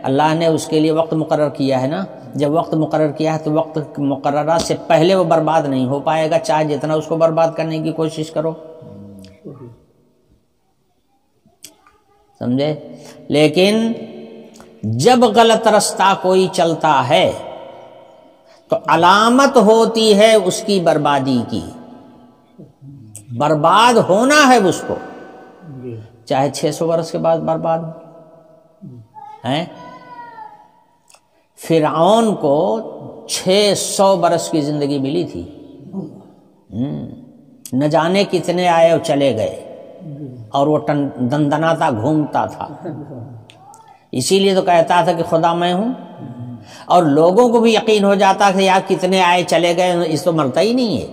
اللہ نے اس کے لیے وقت مقرر کیا ہے نا، جب وقت مقرر کیا ہے تو وقت مقررہ سے پہلے وہ برباد نہیں ہو پائے گا، چاہے جتنا اس کو برباد کرنے کی کوشش کرو، سمجھے؟ لیکن جب غلط رستہ کوئی چلتا ہے تو علامت ہوتی ہے اس کی بربادی کی، برباد ہونا ہے اس کو، چاہے 600 برس کے بعد برباد ہو۔ فرعون کو 600 برس کی زندگی ملی تھی، نہ جانے کتنے آئے اور چلے گئے، اور وہ دندناتا گھومتا تھا، اسی لیے تو کہتا تھا کہ خدا میں ہوں، اور لوگوں کو بھی یقین ہو جاتا کہ یار کتنے آئے چلے گئے، اس تو مرتا ہی نہیں ہے،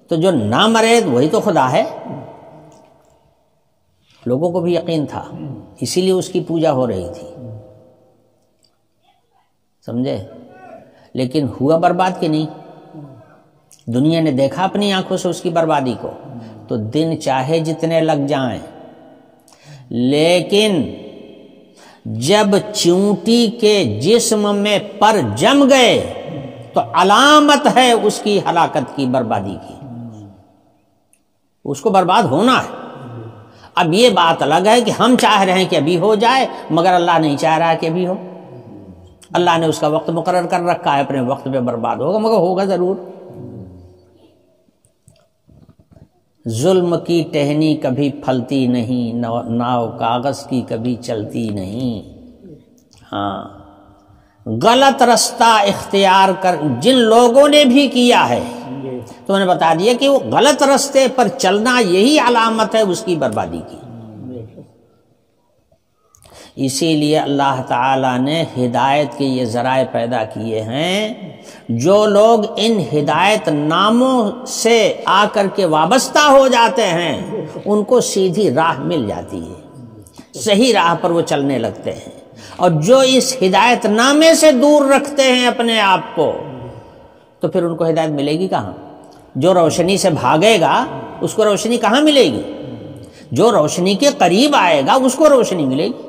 تو جو نہ مرے وہی تو خدا ہے۔ لوگوں کو بھی یقین تھا، اسی لیے اس کی پوجا ہو رہی تھی، سمجھے؟ لیکن ہوا برباد کہ نہیں؟ دنیا نے دیکھا اپنی آنکھوں سے اس کی بربادی کو، تو دن چاہے جتنے لگ جائیں، لیکن جب چونٹی کے جسم میں پر جم گئے تو علامت ہے اس کی ہلاکت کی، بربادی کی، اس کو برباد ہونا ہے۔ اب یہ بات الگ ہے کہ ہم چاہ رہے ہیں کہ ابھی ہو جائے، مگر اللہ نہیں چاہ رہا کہ ابھی ہو، اللہ نے اس کا وقت مقرر کر رکھا ہے، اپنے وقت پہ برباد ہوگا، مگر ہوگا ضرور۔ ظلم کی ٹہنی کبھی پھلتی نہیں، ناؤ کاغذ کی کبھی چلتی نہیں۔ ہاں، غلط رستہ اختیار کر جن لوگوں نے بھی کیا ہے، تو میں نے بتا دیا کہ وہ غلط رستے پر چلنا یہی علامت ہے اس کی بربادی کی۔ اسی لیے اللہ تعالیٰ نے ہدایت کے یہ ذرائع پیدا کیے ہیں، جو لوگ ان ہدایت ناموں سے آ کر کے وابستہ ہو جاتے ہیں ان کو سیدھی راہ مل جاتی ہے، صحیح راہ پر وہ چلنے لگتے ہیں، اور جو اس ہدایت نامے سے دور رکھتے ہیں اپنے آپ کو، تو پھر ان کو ہدایت ملے گی کہاں؟ جو روشنی سے بھاگے گا اس کو روشنی کہاں ملے گی؟ جو روشنی کے قریب آئے گا اس کو روشنی ملے گی۔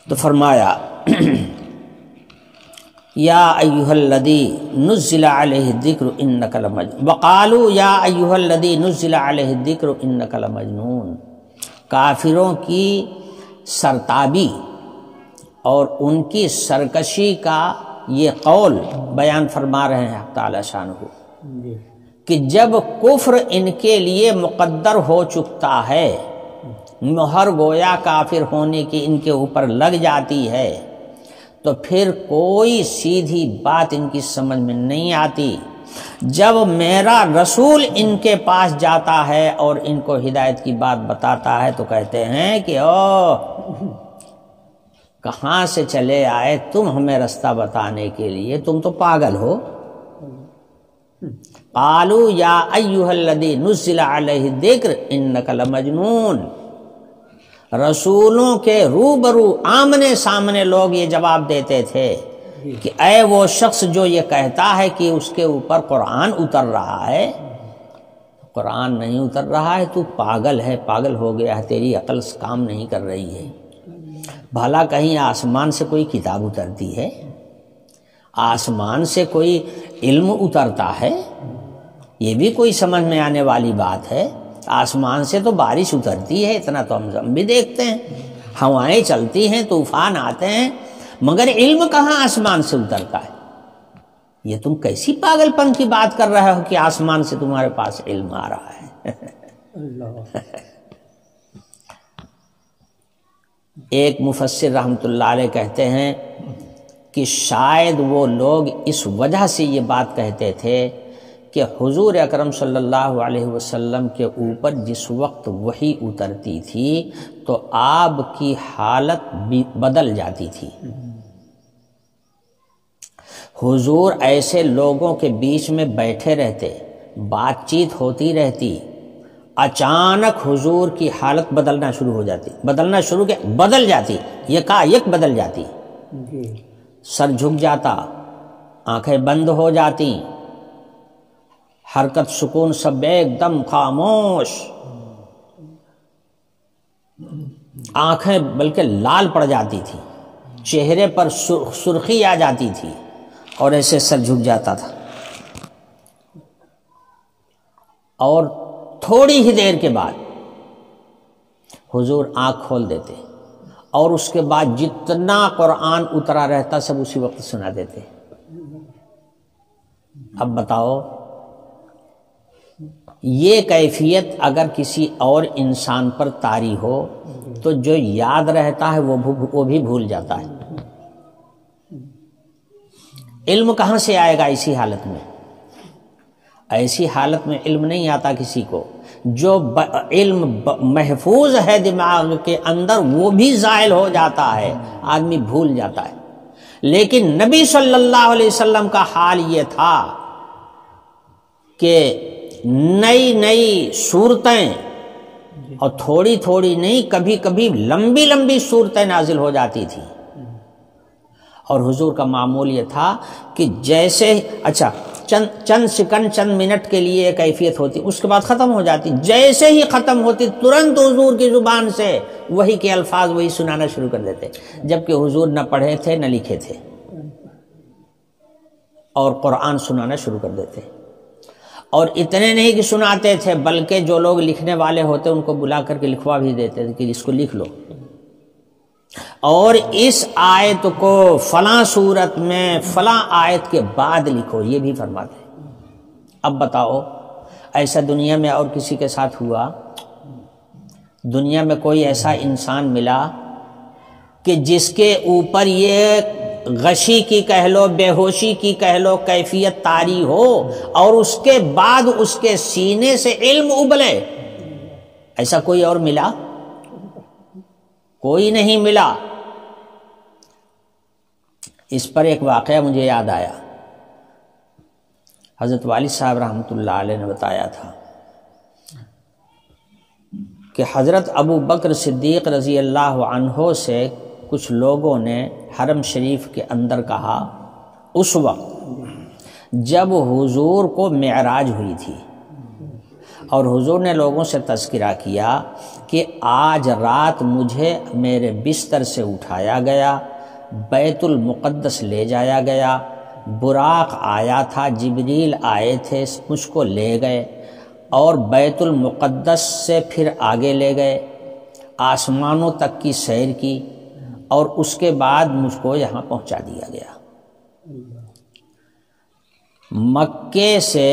تو فرمایا یا ایھا الذی نزل علیہ الذکر انک لمجنون، وقالوا یا ایھا الذی نزل علیہ الذکر انک لمجنون۔ کافروں کی سرتابی اور ان کی سرکشی کا یہ قول بیان فرما رہے ہیں حق تعالی شانہ، کہ جب کفر ان کے لیے مقدر ہو چکتا ہے، مہر گویا کافر ہونے کی ان کے اوپر لگ جاتی ہے، تو پھر کوئی سیدھی بات ان کی سمجھ میں نہیں آتی۔ جب میرا رسول ان کے پاس جاتا ہے اور ان کو ہدایت کی بات بتاتا ہے تو کہتے ہیں کہ او کہاں سے چلے آئے تم ہمیں رستہ بتانے کے لیے، تم تو پاگل ہو۔ قالوا یا ایھا الذی نزل علیہ الذکر انک لمجنون۔ رسولوں کے روبرو آمنے سامنے لوگ یہ جواب دیتے تھے کہ اے وہ شخص جو یہ کہتا ہے کہ اس کے اوپر قرآن اتر رہا ہے، قرآن نہیں اتر رہا ہے، تو پاگل ہے، پاگل ہو گیا ہے، تیری عقل کام نہیں کر رہی ہے۔ بھلا کہیں آسمان سے کوئی کتاب اترتی ہے؟ آسمان سے کوئی علم اترتا ہے؟ یہ بھی کوئی سمجھ میں آنے والی بات ہے؟ آسمان سے تو بارش اترتی ہے، اتنا تو ہم بھی دیکھتے ہیں، ہوائیں چلتی ہیں، طوفان آتے ہیں، مگر علم کہاں آسمان سے اترتا ہے؟ یہ تم کیسی پاگل پن کی بات کر رہے ہو کہ آسمان سے تمہارے پاس علم آ رہا ہے؟ ایک مفسر رحمۃ اللہ علیہ کہتے ہیں کہ شاید وہ لوگ اس وجہ سے یہ بات کہتے تھے کہ حضور اکرم صلی اللہ علیہ وسلم کے اوپر جس وقت وحی اترتی تھی تو آپ کی حالت بدل جاتی تھی۔ حضور ایسے لوگوں کے بیچ میں بیٹھے رہتے، بات چیت ہوتی رہتی، اچانک حضور کی حالت بدلنا شروع ہو جاتی، بدل جاتی، یکایک بدل جاتی، سر جھک جاتا، آنکھیں بند ہو جاتی، حرکت سکون سب ایک دم خاموش، آنکھیں بلکہ لال پڑ جاتی تھی، چہرے پر سرخی آ جاتی تھی، اور ایسے سر جھک جاتا تھا، اور تھوڑی ہی دیر کے بعد حضور آنکھ کھول دیتے، اور اس کے بعد جتنا قرآن اترا رہتا سب اسی وقت سنا دیتے۔ اب بتاؤ، یہ کیفیت اگر کسی اور انسان پر طاری ہو تو جو یاد رہتا ہے وہ بھی بھول جاتا ہے۔ علم کہاں سے آئے گا ایسی حالت میں؟ ایسی حالت میں علم نہیں آتا کسی کو. جو علم محفوظ ہے دماغ کے اندر وہ بھی زائل ہو جاتا ہے، آدمی بھول جاتا ہے. لیکن نبی صلی اللہ علیہ وسلم کا حال یہ تھا کہ نئی نئی صورتیں، اور تھوڑی تھوڑی نہیں، کبھی کبھی لمبی لمبی صورتیں نازل ہو جاتی تھی. اور حضور کا معمول یہ تھا کہ جیسے چند سیکنڈ، چند منٹ کے لیے کیفیت ہوتی، اس کے بعد ختم ہو جاتی. جیسے ہی ختم ہوتی ترنت حضور کی زبان سے وہی کے الفاظ وہی سنانا شروع کر دیتے، جبکہ حضور نہ پڑھے تھے نہ لکھے تھے، اور قرآن سنانا شروع کر دیتے. اور اتنے نہیں کہ سناتے تھے، بلکہ جو لوگ لکھنے والے ہوتے ان کو بلا کر کے لکھوا بھی دیتے تھے کہ اس کو لکھ لو، اور اس آیت کو فلاں صورت میں فلاں آیت کے بعد لکھو، یہ بھی فرماتے. اب بتاؤ ایسا دنیا میں اور کسی کے ساتھ ہوا؟ دنیا میں کوئی ایسا انسان ملا کہ جس کے اوپر یہ غشی کی کہہ لو، بے ہوشی کی کہہ لو کیفیت طاری ہو، اور اس کے بعد اس کے سینے سے علم ابلے؟ ایسا کوئی اور ملا؟ کوئی نہیں ملا. اس پر ایک واقعہ مجھے یاد آیا. حضرت والد صاحب رحمۃ اللہ علیہ نے بتایا تھا کہ حضرت ابو بکر صدیق رضی اللہ عنہ سے کچھ لوگوں نے حرم شریف کے اندر کہا، اس وقت جب حضور کو معراج ہوئی تھی، اور حضور نے لوگوں سے تذکرہ کیا کہ آج رات مجھے میرے بستر سے اٹھایا گیا، بیت المقدس لے جایا گیا، براق آیا تھا، جبریل آئے تھے، مجھ کو لے گئے، اور بیت المقدس سے پھر آگے لے گئے، آسمانوں تک کی سیر کی، اور اس کے بعد مجھ کو یہاں پہنچا دیا گیا. مکے سے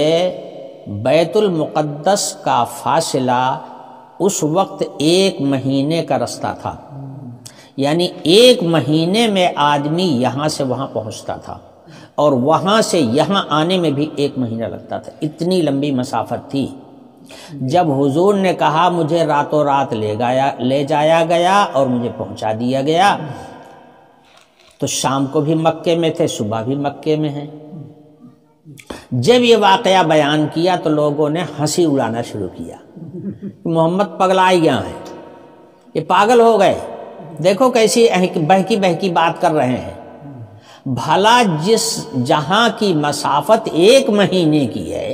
بیت المقدس کا فاصلہ اس وقت 1 مہینے کا رستہ تھا، یعنی 1 مہینے میں آدمی یہاں سے وہاں پہنچتا تھا، اور وہاں سے یہاں آنے میں بھی 1 مہینہ لگتا تھا. اتنی لمبی مسافت تھی. جب حضور نے کہا مجھے راتوں رات لے جایا گیا اور مجھے پہنچا دیا گیا، تو شام کو بھی مکے میں تھے، صبح بھی مکے میں ہیں. جب یہ واقعہ بیان کیا تو لوگوں نے ہنسی اڑانا شروع کیا، محمد پگلائی گیا ہے، یہ پاگل ہو گئے، دیکھو کیسی بہکی بہکی بات کر رہے ہیں. بھلا جہاں کی مسافت 1 مہینے کی ہے،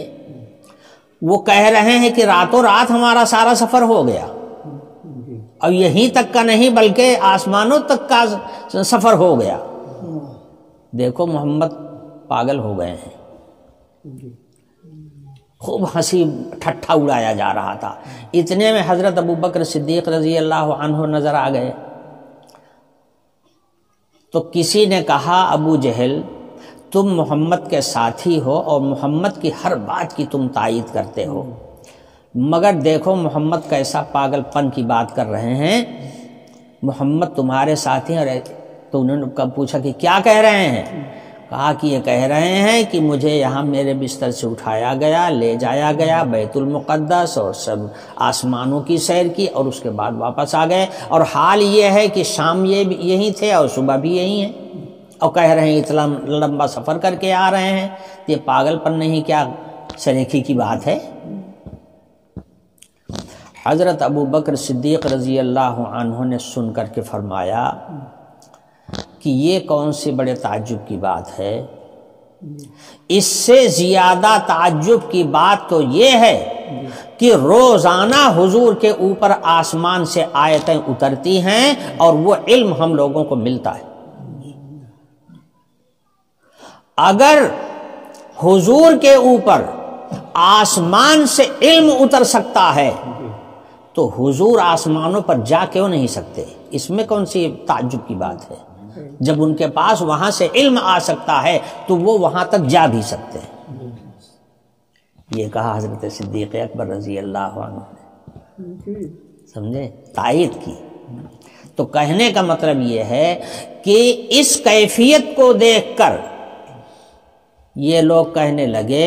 وہ کہہ رہے ہیں کہ راتوں رات ہمارا سارا سفر ہو گیا، اور یہیں تک کا نہیں بلکہ آسمانوں تک کا سفر ہو گیا. دیکھو محمد پاگل ہو گئے ہیں. خوب ہنسی ٹھٹھا اڑایا جا رہا تھا. اتنے میں حضرت ابو بکر صدیق رضی اللہ عنہ نظر آ گئے. تو کسی نے کہا، ابو جہل تم محمد کے ساتھی ہو اور محمد کی ہر بات کی تم تائید کرتے ہو، مگر دیکھو محمد کیسا پاگل پن کی بات کر رہے ہیں، محمد تمہارے ساتھی ہیں. تو انہوں نے پوچھا کہ کیا کہہ رہے ہیں؟ کہا کہ یہ کہہ رہے ہیں کہ مجھے یہاں میرے بستر سے اٹھایا گیا، لے جایا گیا بیت المقدس، اور سب آسمانوں کی سیر کی، اور اس کے بعد واپس آ گئے، اور حال یہ ہے کہ شام یہی تھے اور صبح بھی یہی ہیں، اور کہہ رہے ہیں اتنا لمبا سفر کر کے آ رہے ہیں. یہ پاگل پن نہیں، کیا سلیقے کی بات ہے؟ حضرت ابو بکر صدیق رضی اللہ عنہ نے سن کر کے فرمایا کہ یہ کون سی بڑے تعجب کی بات ہے. اس سے زیادہ تعجب کی بات تو یہ ہے کہ روزانہ حضور کے اوپر آسمان سے آیتیں اترتی ہیں اور وہ علم ہم لوگوں کو ملتا ہے. اگر حضور کے اوپر آسمان سے علم اتر سکتا ہے تو حضور آسمانوں پر جا کیوں نہیں سکتے؟ اس میں کون سی تعجب کی بات ہے؟ جب ان کے پاس وہاں سے علم آ سکتا ہے تو وہ وہاں تک جا بھی سکتے ہیں. یہ کہا حضرت صدیق اکبر رضی اللہ عنہ نے. سمجھے؟ تائید کی. تو کہنے کا مطلب یہ ہے کہ اس کیفیت کو دیکھ کر یہ لوگ کہنے لگے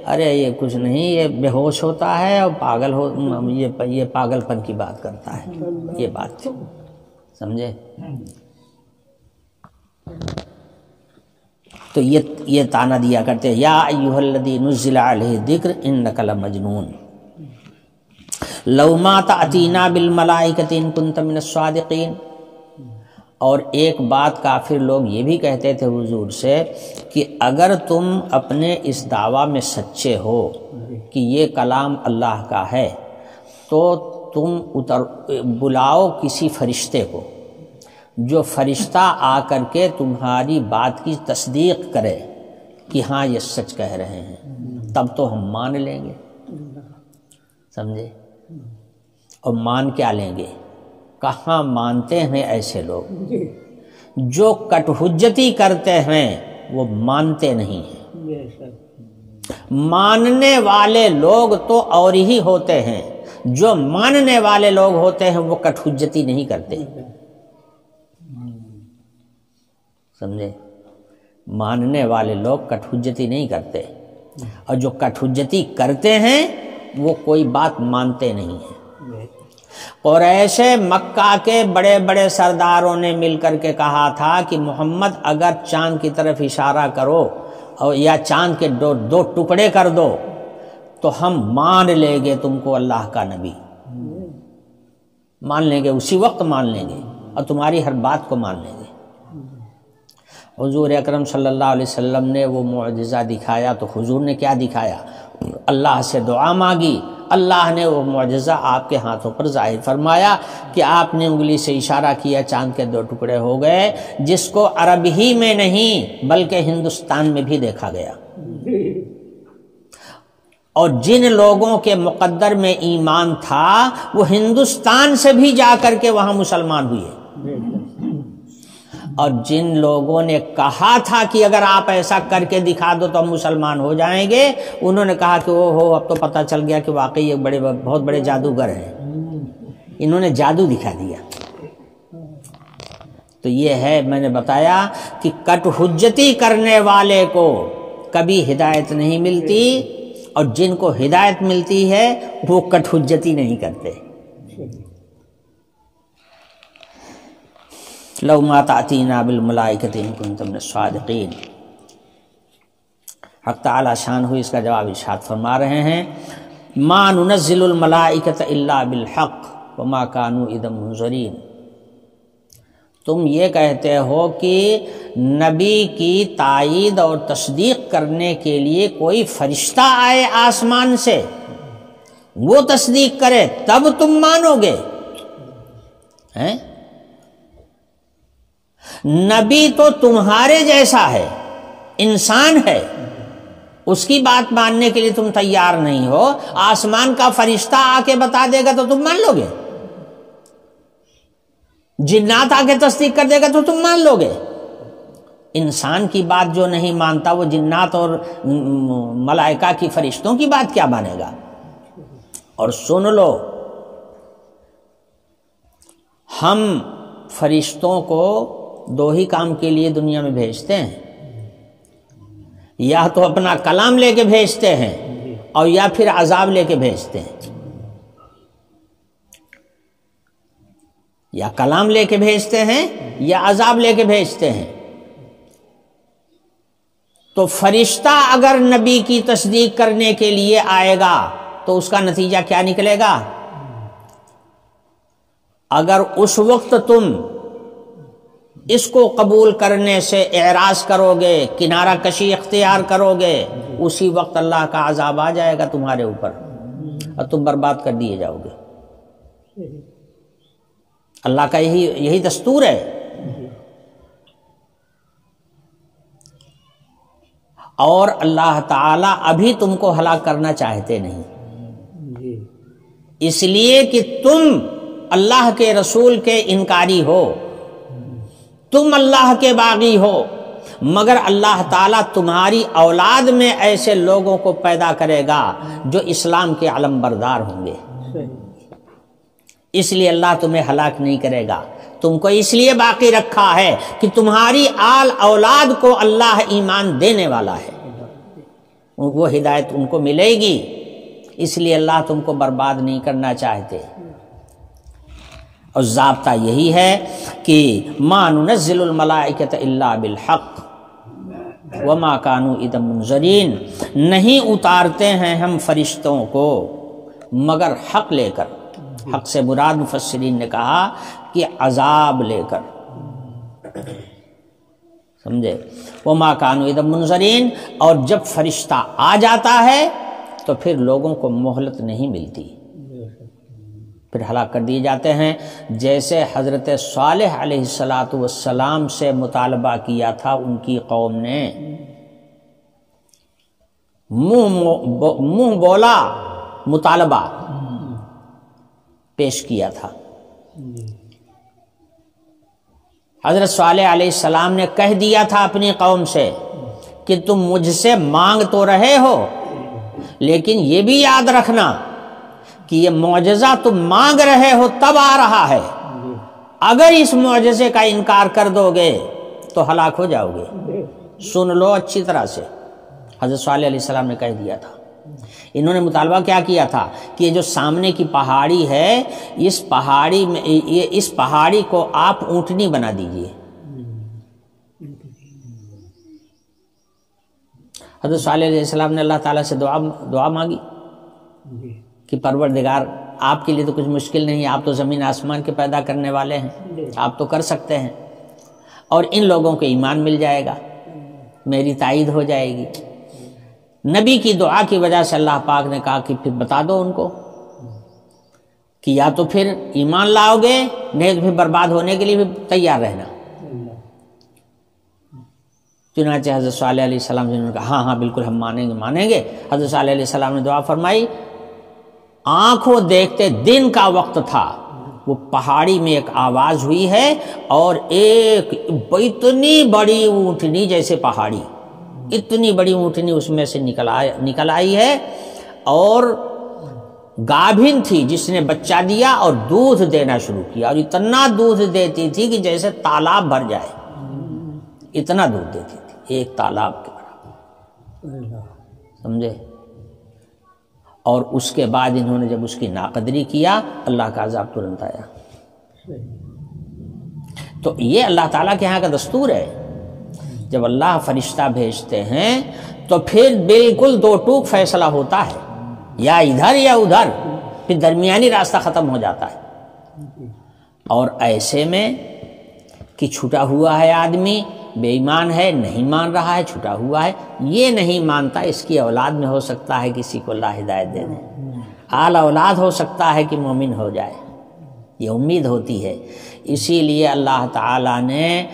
ارے یہ کچھ نہیں، یہ بے ہوش ہوتا ہے اور پاگل ہو، یہ پاگل پن کی بات کرتا ہے، یہ بات تھی، سمجھے؟ تو یہ تانا دیا کرتے ہیں، یا ایھا الذی نزل علیہ الذکر انک لمجنون لو ما تأتینا بالملائکۃ ان کنت من الصادقین۔ اور ایک بات کافر لوگ یہ بھی کہتے تھے حضور سے کہ اگر تم اپنے اس دعویٰ میں سچے ہو کہ یہ کلام اللہ کا ہے تو تم بلاؤ کسی فرشتے کو، جو فرشتہ آ کر کے تمہاری بات کی تصدیق کرے کہ ہاں یہ سچ کہہ رہے ہیں، تب تو ہم مان لیں گے، سمجھے؟ اور مان کیا لیں گے؟ کہاں مانتے ہیں ایسے لوگ جو کٹ حجتی کرتے ہیں، وہ مانتے نہیں ہیں۔ ماننے والے لوگ تو اور ہی ہوتے ہیں، جو ماننے والے لوگ ہوتے ہیں وہ کٹ حجتی نہیں کرتے، سمجھے؟ ماننے والے لوگ کٹ حجتی نہیں کرتے، اور جو کٹ حجتی کرتے ہیں وہ کوئی بات مانتے نہیں ہیں۔ قریش مکہ کے بڑے بڑے سرداروں نے مل کر کے کہا تھا کہ محمد اگر چاند کی طرف اشارہ کرو اور یا چاند کے دو ٹکڑے کر دو تو ہم مان لیں گے تم کو اللہ کا نبی، مان لیں گے، اسی وقت مان لیں گے اور تمہاری ہر بات کو مان لیں گے۔ حضور اکرم صلی اللہ علیہ وسلم نے وہ معجزہ دکھایا تو حضور نے کیا دکھایا؟ اللہ سے دعا مانگی، اللہ نے وہ معجزہ آپ کے ہاتھوں پر ظاہر فرمایا کہ آپ نے انگلی سے اشارہ کیا، چاند کے 2 ٹکڑے ہو گئے، جس کو عرب ہی میں نہیں بلکہ ہندوستان میں بھی دیکھا گیا۔ اور جن لوگوں کے مقدر میں ایمان تھا وہ ہندوستان سے بھی جا کر کے وہاں مسلمان ہوئے، اور جن لوگوں نے کہا تھا کہ اگر آپ ایسا کر کے دکھا دو تو ہم مسلمان ہو جائیں گے، انہوں نے کہا کہ او ہو اب تو پتہ چل گیا کہ واقعی یہ بہت بڑے جادوگر ہیں، انہوں نے جادو دکھا دیا۔ تو یہ ہے، میں نے بتایا کہ کٹ حجتی کرنے والے کو کبھی ہدایت نہیں ملتی، اور جن کو ہدایت ملتی ہے وہ کٹ حجتی نہیں کرتے۔ لو ما تأتینا بالملائکۃ ان کنت من الصادقین۔ حق تعالی شان ہوئی اس کا جواب ارشاد فرما رہے ہیں، ما ننزل الملائکۃ الا بالحق وما كانوا اذا منذرین۔ تم یہ کہتے ہو کہ نبی کی تائید اور تصدیق کرنے کے لیے کوئی فرشتہ آئے آسمان سے، وہ تصدیق کرے تب تم مانو گے؟ ہیں؟ نبی تو تمہارے جیسا ہے، انسان ہے، اس کی بات ماننے کے لیے تم تیار نہیں ہو، آسمان کا فرشتہ آ کے بتا دے گا تو تم مان لو گے؟ جنات آ کے تصدیق کر دے گا تو تم مان لو گے؟ انسان کی بات جو نہیں مانتا وہ جنات اور ملائکہ کی فرشتوں کی بات کیا مانے گا؟ اور سن لو، ہم فرشتوں کو 2 ہی کام کے لیے دنیا میں بھیجتے ہیں، یا تو اپنا کلام لے کے بھیجتے ہیں اور یا پھر عذاب لے کے بھیجتے ہیں، یا کلام لے کے بھیجتے ہیں یا عذاب لے کے بھیجتے ہیں۔ تو فرشتہ اگر نبی کی تصدیق کرنے کے لیے آئے گا تو اس کا نتیجہ کیا نکلے گا؟ اگر اس وقت تم اس کو قبول کرنے سے اعراض کرو گے، کنارہ کشی اختیار کرو گے، اسی وقت اللہ کا عذاب آ جائے گا تمہارے اوپر اور تم برباد کر دیے جاؤ گے۔ اللہ کا یہی دستور ہے۔ اور اللہ تعالیٰ ابھی تم کو ہلاک کرنا چاہتے نہیں، اس لیے کہ تم اللہ کے رسول کے انکاری ہو، تم اللہ کے باغی ہو، مگر اللہ تعالیٰ تمہاری اولاد میں ایسے لوگوں کو پیدا کرے گا جو اسلام کے علم بردار ہوں گے، اس لیے اللہ تمہیں ہلاک نہیں کرے گا، تم کو اس لیے باقی رکھا ہے کہ تمہاری آل اولاد کو اللہ ایمان دینے والا ہے۔ وہ ہدایت ان کو ملے گی، اس لیے اللہ تم کو برباد نہیں کرنا چاہتے۔ اور ضابطہ یہی ہے کہ ما ننزل الملائکۃ الا بالحق وما كانوا اذا منذرین، نہیں اتارتے ہیں ہم فرشتوں کو مگر حق لے کر، حق سے مراد مفسرین نے کہا کہ عذاب لے کر، سمجھے؟ وما كانوا اذا منذرین، اور جب فرشتہ آ جاتا ہے تو پھر لوگوں کو مہلت نہیں ملتی، پھر ہلاک کر دیے جاتے ہیں، جیسے حضرت صالح علیہ السلام سے مطالبہ کیا تھا ان کی قوم نے، منہ بولا مطالبہ پیش کیا تھا۔ حضرت صالح علیہ السلام نے کہہ دیا تھا اپنی قوم سے کہ تم مجھ سے مانگ تو رہے ہو، لیکن یہ بھی یاد رکھنا کہ یہ معجزہ تم مانگ رہے ہو تب آ رہا ہے، اگر اس معجزے کا انکار کر دو گے تو ہلاک ہو جاؤ گے، سن لو اچھی طرح سے۔ حضرت صالح علیہ السلام نے کہہ دیا تھا۔ انہوں نے مطالبہ کیا کیا تھا کہ یہ جو سامنے کی پہاڑی ہے، اس پہاڑی کو آپ اونٹنی بنا دیجئے۔ حضرت صالح علیہ السلام نے اللہ تعالیٰ سے دعا مانگی کہ پروردگار آپ کے لیے تو کچھ مشکل نہیں، آپ تو زمین آسمان کے پیدا کرنے والے ہیں، آپ تو کر سکتے ہیں، اور ان لوگوں کو ایمان مل جائے گا، میری تائید ہو جائے گی۔ نبی کی دعا کی وجہ سے اللہ پاک نے کہا کہ پھر بتا دو ان کو کہ یا تو پھر ایمان لاؤ گے، نہیں تو پھر برباد ہونے کے لیے بھی تیار رہنا۔ چنانچہ حضرت صالح علیہ السلام نے کہا ہاں بالکل ہم مانیں گے۔ حضرت صالح علیہ السلام نے دعا فرمائی، آنکھوں دیکھتے دن کا وقت تھا، وہ پہاڑی میں ایک آواز ہوئی ہے اور ایک اتنی بڑی اونٹنی، جیسے پہاڑی اتنی بڑی اونٹنی اس میں سے نکل آئی ہے، اور گابھن تھی جس نے بچہ دیا اور دودھ دینا شروع کیا، اور اتنا دودھ دیتی تھی کہ جیسے تالاب بھر جائے، اتنا دودھ دیتی تھی، ایک تالاب کے برابر، سمجھے؟ اور اس کے بعد انہوں نے جب اس کی ناقدری کیا، اللہ کا عذاب ترنت آیا۔ تو یہ اللہ تعالیٰ کے ہاں کا دستور ہے، جب اللہ فرشتہ بھیجتے ہیں تو پھر بالکل دو ٹوک فیصلہ ہوتا ہے، یا ادھر یا ادھر، پھر درمیانی راستہ ختم ہو جاتا ہے۔ اور ایسے میں کہ چھٹا ہوا ہے آدمی، بے ایمان ہے، نہیں مان رہا ہے، چھٹا ہوا ہے، یہ نہیں مانتا، اس کی اولاد میں ہو سکتا ہے کسی کو اللہ ہدایت دے دے، اعلی اولاد ہو سکتا ہے کہ مومن ہو جائے، یہ امید ہوتی ہے۔ اسی لیے اللہ تعالیٰ نے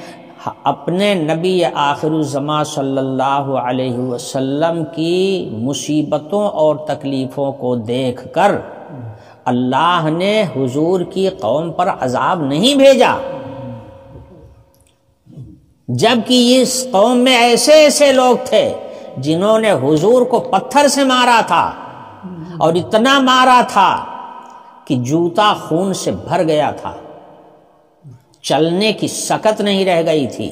اپنے نبی آخر الزماں صلی اللہ علیہ وسلم کی مصیبتوں اور تکلیفوں کو دیکھ کر اللہ نے حضور کی قوم پر عذاب نہیں بھیجا، جبکہ اس قوم میں ایسے لوگ تھے جنہوں نے حضور کو پتھر سے مارا تھا، اور اتنا مارا تھا کہ جوتا خون سے بھر گیا تھا، چلنے کی سکت نہیں رہ گئی تھی۔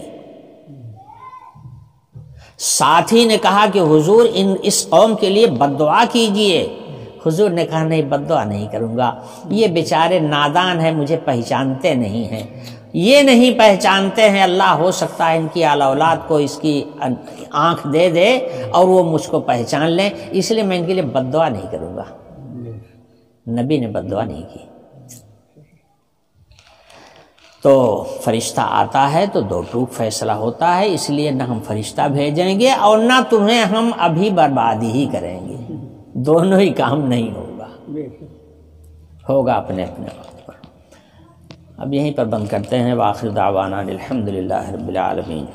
ساتھی نے کہا کہ حضور اس قوم کے لیے بد دعا کیجئے۔ حضور نے کہا نہیں، بد دعا نہیں کروں گا، یہ بیچارے نادان ہیں، مجھے پہچانتے نہیں ہیں، یہ نہیں پہچانتے ہیں، اللہ ہو سکتا ہے ان کی اعلی اولاد کو اس کی آنکھ دے دے اور وہ مجھ کو پہچان لیں، اس لیے میں ان کے لیے بد دعا نہیں کروں گا۔ نبی نے بد دعا نہیں کی۔ تو فرشتہ آتا ہے تو دو ٹوک فیصلہ ہوتا ہے، اس لیے نہ ہم فرشتہ بھیجیں گے اور نہ تمہیں ہم ابھی بربادی ہی کریں گے، دونوں ہی کام نہیں ہوگا اپنے وقت پر۔ اب یہیں پر بند کرتے ہیں، وآخر دعوانا الحمدللہ رب العالمین۔